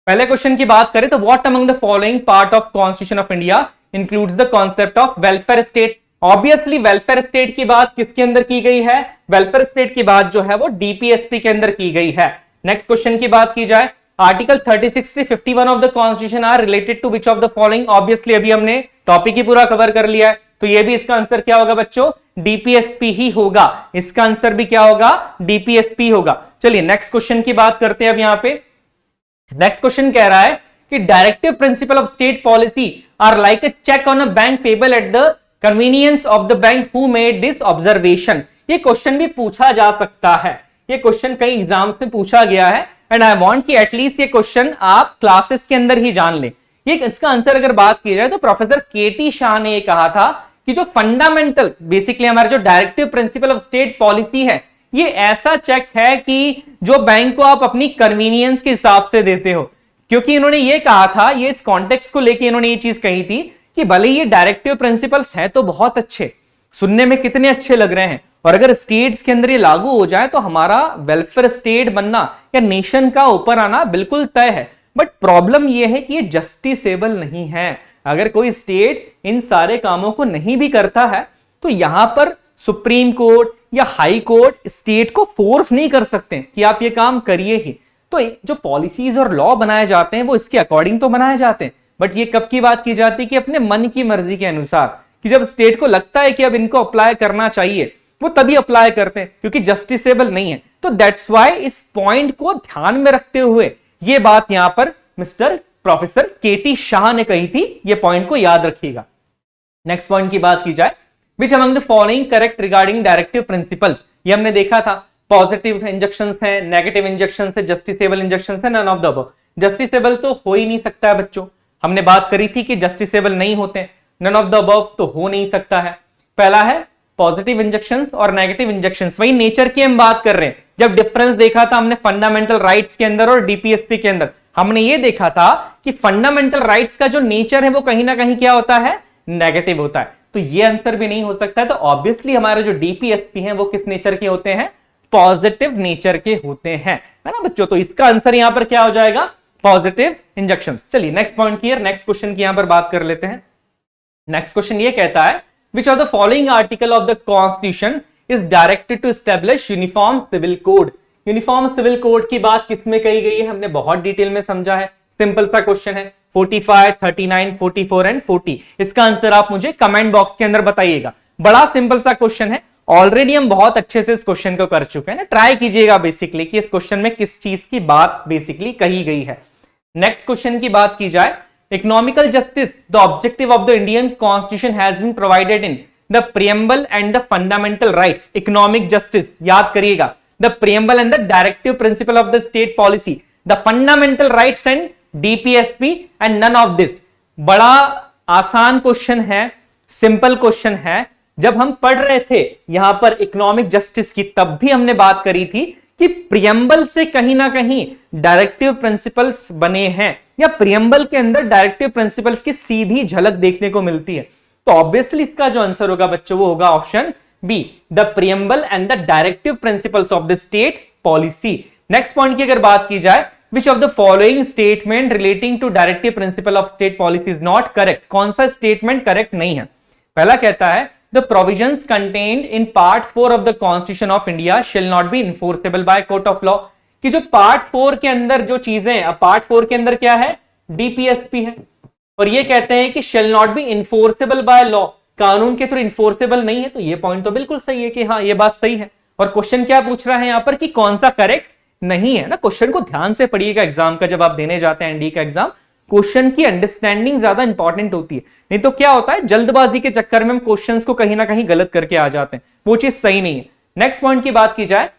पहले क्वेश्चन की बात करें तो what among the following part of constitution of India includes the concept of welfare state. Obviously welfare state की बात किसके अंदर की गई है? वेलफेयर स्टेट की बात जो है वो डीपीएसपी के अंदर की गई है। नेक्स्ट क्वेश्चन की बात की जाए, आर्टिकल 36 से 51 of the constitution are related to which of the following. Obviously अभी हमने टॉपिक ही पूरा कवर कर लिया है, तो ये भी इसका आंसर क्या होगा बच्चों? डीपीएसपी ही होगा। इसका आंसर भी क्या होगा? डीपीएसपी होगा। चलिए नेक्स्ट क्वेश्चन की बात करते हैं अब यहां पे। नेक्स्ट क्वेश्चन कह रहा है कि directive principle of state policy are like a cheque on a bank payable at the convenience of the bank who made this observation. ये क्वेश्चन भी पूछा जा सकता है, ये क्वेश्चन कई एग्जाम्स में पूछा गया है एंड आई वांट कि एटलीस्ट ये क्वेश्चन आप क्लासेस के अंदर ही जान ले। ये इसका आंसर अगर बात की जाए तो प्रोफेसर केटी शाह ने ये कहा था कि जो फंडामेंटल बेसिकली हमारे जो directive principle of state policy है ये ऐसा चेक है कि जो बैंक को आप अपनी कन्वीनियंस के हिसाब से देते हो। क्योंकि इन्होंने ये कहा था, ये इस कॉन्टेक्स्ट को लेके इन्होंने ये चीज कही थी कि भले ये डायरेक्टिव प्रिंसिपल्स हैं तो बहुत अच्छे, सुनने में कितने अच्छे लग रहे हैं, और अगर स्टेट्स के अंदर ये लागू हो जाए तो हमारा वेलफेयर स्टेट बनना या नेशन का ऊपर आना बिल्कुल तय है। बट प्रॉब्लम ये है कि ये जस्टिसेबल नहीं है। अगर कोई स्टेट इन सारे कामों को नहीं भी करता है तो यहां पर सुप्रीम कोर्ट या हाई कोर्ट स्टेट को फोर्स नहीं कर सकते कि आप ये काम करिए ही। तो जो पॉलिसीज और लॉ बनाए जाते हैं वो इसके अकॉर्डिंग तो बनाए जाते हैं, बट ये कब की बात की जाती है कि अपने मन की मर्जी के अनुसार, कि जब स्टेट को लगता है कि अब इनको अप्लाई करना चाहिए वो तभी अप्लाई करते हैं, क्योंकि जस्टिसेबल नहीं है। तो दैट्स व्हाई इस पॉइंट को ध्यान में रखते हुए ये बात यहां पर मिस्टर प्रोफेसर केटी शाह ने कही थी, ये पॉइंट को याद रखिएगा। नेक्स्ट पॉइंट की बात की जाए, which among the following correct regarding directive principles, ये हमने देखा था पॉजिटिव इंजेक्शंस है, नेगेटिव इंजेक्शंस है, जस्टिसेबल इंजेक्शंस है, none of the above. Justiciable तो हो ही नहीं सकता है बच्चों, हमने बात करी थी कि जस्टिसेबल नहीं होते, नन ऑफ द अबव तो हो नहीं सकता है। पहला है पॉजिटिव इंजेक्शंस और नेगेटिव इंजेक्शंस, वही नेचर की हम बात कर रहे हैं। जब डिफरेंस देखा था हमने फंडामेंटल राइट्स के अंदर और डीपीएसपी के अंदर, हमने ये देखा था कि फंडामेंटल राइट्स का जो नेचर है वो कहीं ना कहीं क्या होता है, नेगेटिव होता है। तो ये आंसर भी नहीं हो सकता है। तो ऑब्वियसली हमारे जो डीपीएसपी हैं वो किस नेचर के होते हैं, पॉजिटिव नेचर के होते हैं, है ना बच्चों। तो इसका आंसर यहां पर क्या हो जाएगा, पॉजिटिव इंजेक्शंस। चलिए नेक्स्ट पॉइंट की नेक्स्ट क्वेश्चन की यहां पर बात कर लेते हैं। नेक्स्ट क्वेश्चन ये कहता है, which of the following article of the constitution is directed to establish uniform civil code. Uniform civil code की बात किसमें कही गई है, हमने बहुत डिटेल में समझा है, सिंपल सा क्वेश्चन है। 45, 39, 44 एंड 40, इसका आंसर आप मुझे कमेंट बॉक्स के अंदर बताइएगा। बड़ा सिंपल सा क्वेश्चन है, ऑलरेडी हम बहुत अच्छे से इस क्वेश्चन को कर चुके हैं ना। ट्राई कीजिएगा बेसिकली कि इस क्वेश्चन में किस चीज की बात बेसिकली कही गई है। नेक्स्ट क्वेश्चन की बात की जाए, economical justice the objective of the Indian constitution has been provided in the preamble and the fundamental rights. Economic justice याद करिएगा, the preamble and the directive principle of the state policy, the fundamental rights and DPSP and none of this. बड़ा आसान question है, simple question है। जब हम पढ़ रहे थे यहां पर इकोनॉमिक जस्टिस की, तब भी हमने बात करी थी कि प्रियम्बल से कहीं ना कहीं डायरेक्टिव प्रिंसिपल्स बने हैं, या प्रियम्बल के अंदर डायरेक्टिव प्रिंसिपल्स की सीधी झलक देखने को मिलती है। तो ऑब्वियसली इसका जो आंसर होगा बच्चों वो होगा option B, the preamble and the directive principles of the state policy. Next point की अगर बात की जाए, which of the following statement relating to directive principle of state policy is not correct। कौन सा स्टेटमेंट करेक्ट नहीं है। पहला कहता है, the provisions contained in part 4 of the constitution of India shall not be enforceable by court of law। कि जो part 4 के अंदर जो चीजें, अब पार्ट 4 के अंदर क्या है, डीपीएसपी है, और ये कहते हैं कि shall not be enforceable by law, कानून के थ्रू इन्फोर्सेबल नहीं है। तो ये पॉइंट तो बिल्कुल सही है कि हाँ ये बात सही है। और क्वेश्चन क्या पूछ रहा है यहां पर कि कौन सा करेक्ट नहीं है ना। क्वेश्चन को ध्यान से पढ़िएगा, एग्जाम का जब आप देने जाते हैं एनडी का एग्जाम, क्वेश्चन की अंडरस्टैंडिंग ज्यादा इंपॉर्टेंट होती है। नहीं तो क्या होता है, जल्दबाजी के चक्कर में हम क्वेश्चंस को कहीं ना कहीं गलत करके आ जाते हैं, वो चीज सही नहीं है। नेक्स्ट पॉइंट की बात की जाए,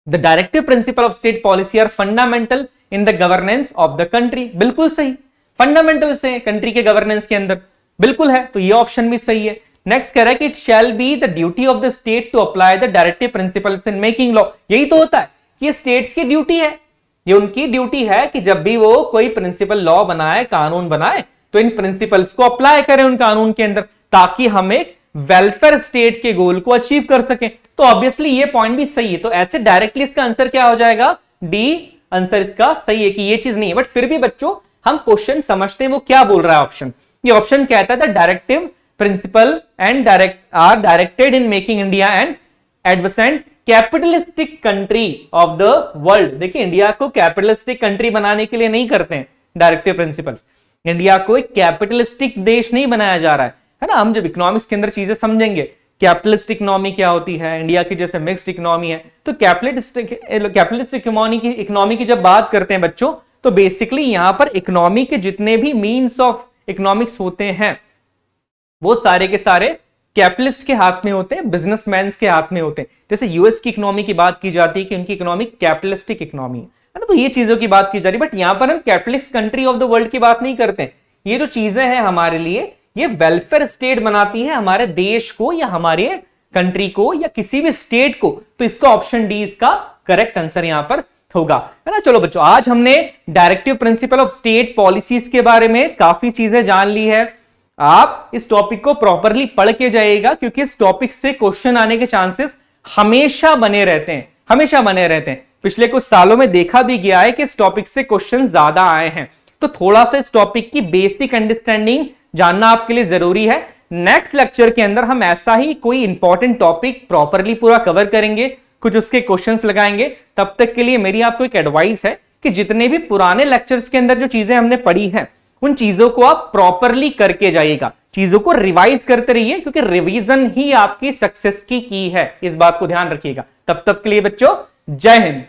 the directive principle of state policy are fundamental in the governance of the country. बिल्कुल सही, फंडामेंटल से कंट्री के गवर्नेंस के अंदर, बिल्कुल है, तो ये ऑप्शन भी सही है। नेक्स्ट कह रहा है कि it shall be the duty of the state to apply the directive principles in making law. यही तो होता है, ये स्टेट्स की ड्यूटी है, ये उनकी ड्यूटी है कि जब भी वो कोई प्रिंसिपल लॉ बनाए, कानून बनाए, तो इन प्रिंसिपल्स को अप्लाई करें उन कानून के अंदर, ताकि हम एक वेलफेयर स्टेट के गोल को अचीव कर सकें। तो ऑब्वियसली ये पॉइंट भी सही है। तो ऐसे डायरेक्टली इसका आंसर क्या हो जाएगा, डी आंसर इसका सही है कि ये चीज नहीं है। बट फिर भी बच्चों हम क्वेश्चन समझते हैं वो क्या बोल रहा है ऑप्शन। ये ऑप्शन कहता है the directive principle and are directed in making India and advanced capitalistic country of the world. देखिए इंडिया को कैपिटलिस्टिक कंट्री बनाने के लिए नहीं करते हैं डायरेक्टिव प्रिंसिपल्स। इंडिया को एक कैपिटलिस्टिक देश नहीं बनाया जा रहा है ना। हम जब इकोनॉमिक्स के अंदर चीजें समझेंगे, कैपिटलिस्ट इकोनॉमी क्या होती है, इंडिया की जैसे मिक्स्ड इकोनॉमी है, तो कैपिटलिस्ट इकोनॉमी की जब बात करते हैं बच्चों, तो बेसिकली यहां पर इकोनॉमी के जितने भी मीन्स ऑफ इकोनॉमिक्स होते हैं वो सारे के सारे कैपिटलिस्ट के हाथ में होते हैं, बिजनेसमैन के हाथ में होते हैं। जैसे यूएस की इकोनॉमी की बात की जाती है कि उनकी इकोनॉमी कैपिटलिस्टिक इकोनॉमी है ना, तो ये चीजों की बात की जा रही है। बट यहां पर हम capitalist country of the world की बात नहीं करते हैं। ये जो चीजें हैं हमारे लिए, ये वेलफेयर स्टेट बनाती है हमारे देश को या हमारे कंट्री को या किसी भी स्टेट को। तो इसका ऑप्शन डी इसका करेक्ट आंसर यहां पर होगा, है ना। चलो बच्चों, आज हमने directive principle of state policies के बारे में काफी चीजें जान ली है। आप इस टॉपिक को प्रॉपरली पढ़ के जाइएगा, क्योंकि इस टॉपिक से क्वेश्चन आने के चांसेस हमेशा बने रहते हैं, हमेशा बने रहते हैं। पिछले कुछ सालों में देखा भी गया है कि इस टॉपिक से क्वेश्चन ज्यादा आए हैं। तो थोड़ा सा इस टॉपिक की बेसिक अंडरस्टैंडिंग जानना आपके लिए जरूरी है। नेक्स्ट लेक्चर के अंदर हम ऐसा ही कोई इंपॉर्टेंट टॉपिक प्रॉपरली पूरा कवर करेंगे, कुछ उसके क्वेश्चंस लगाएंगे। तब तक के लिए मेरी आपको एक एडवाइस है कि जितने भी पुराने लेक्चर्स के अंदर जो चीजें हमने पढ़ी हैं उन चीजों को आप प्रॉपरली करके जाइएगा, चीजों को रिवाइज करते रहिए, क्योंकि रिवीजन ही आपकी सक्सेस की है। इस बात को ध्यान रखिएगा। तब तक के लिए बच्चों, जय हिंद।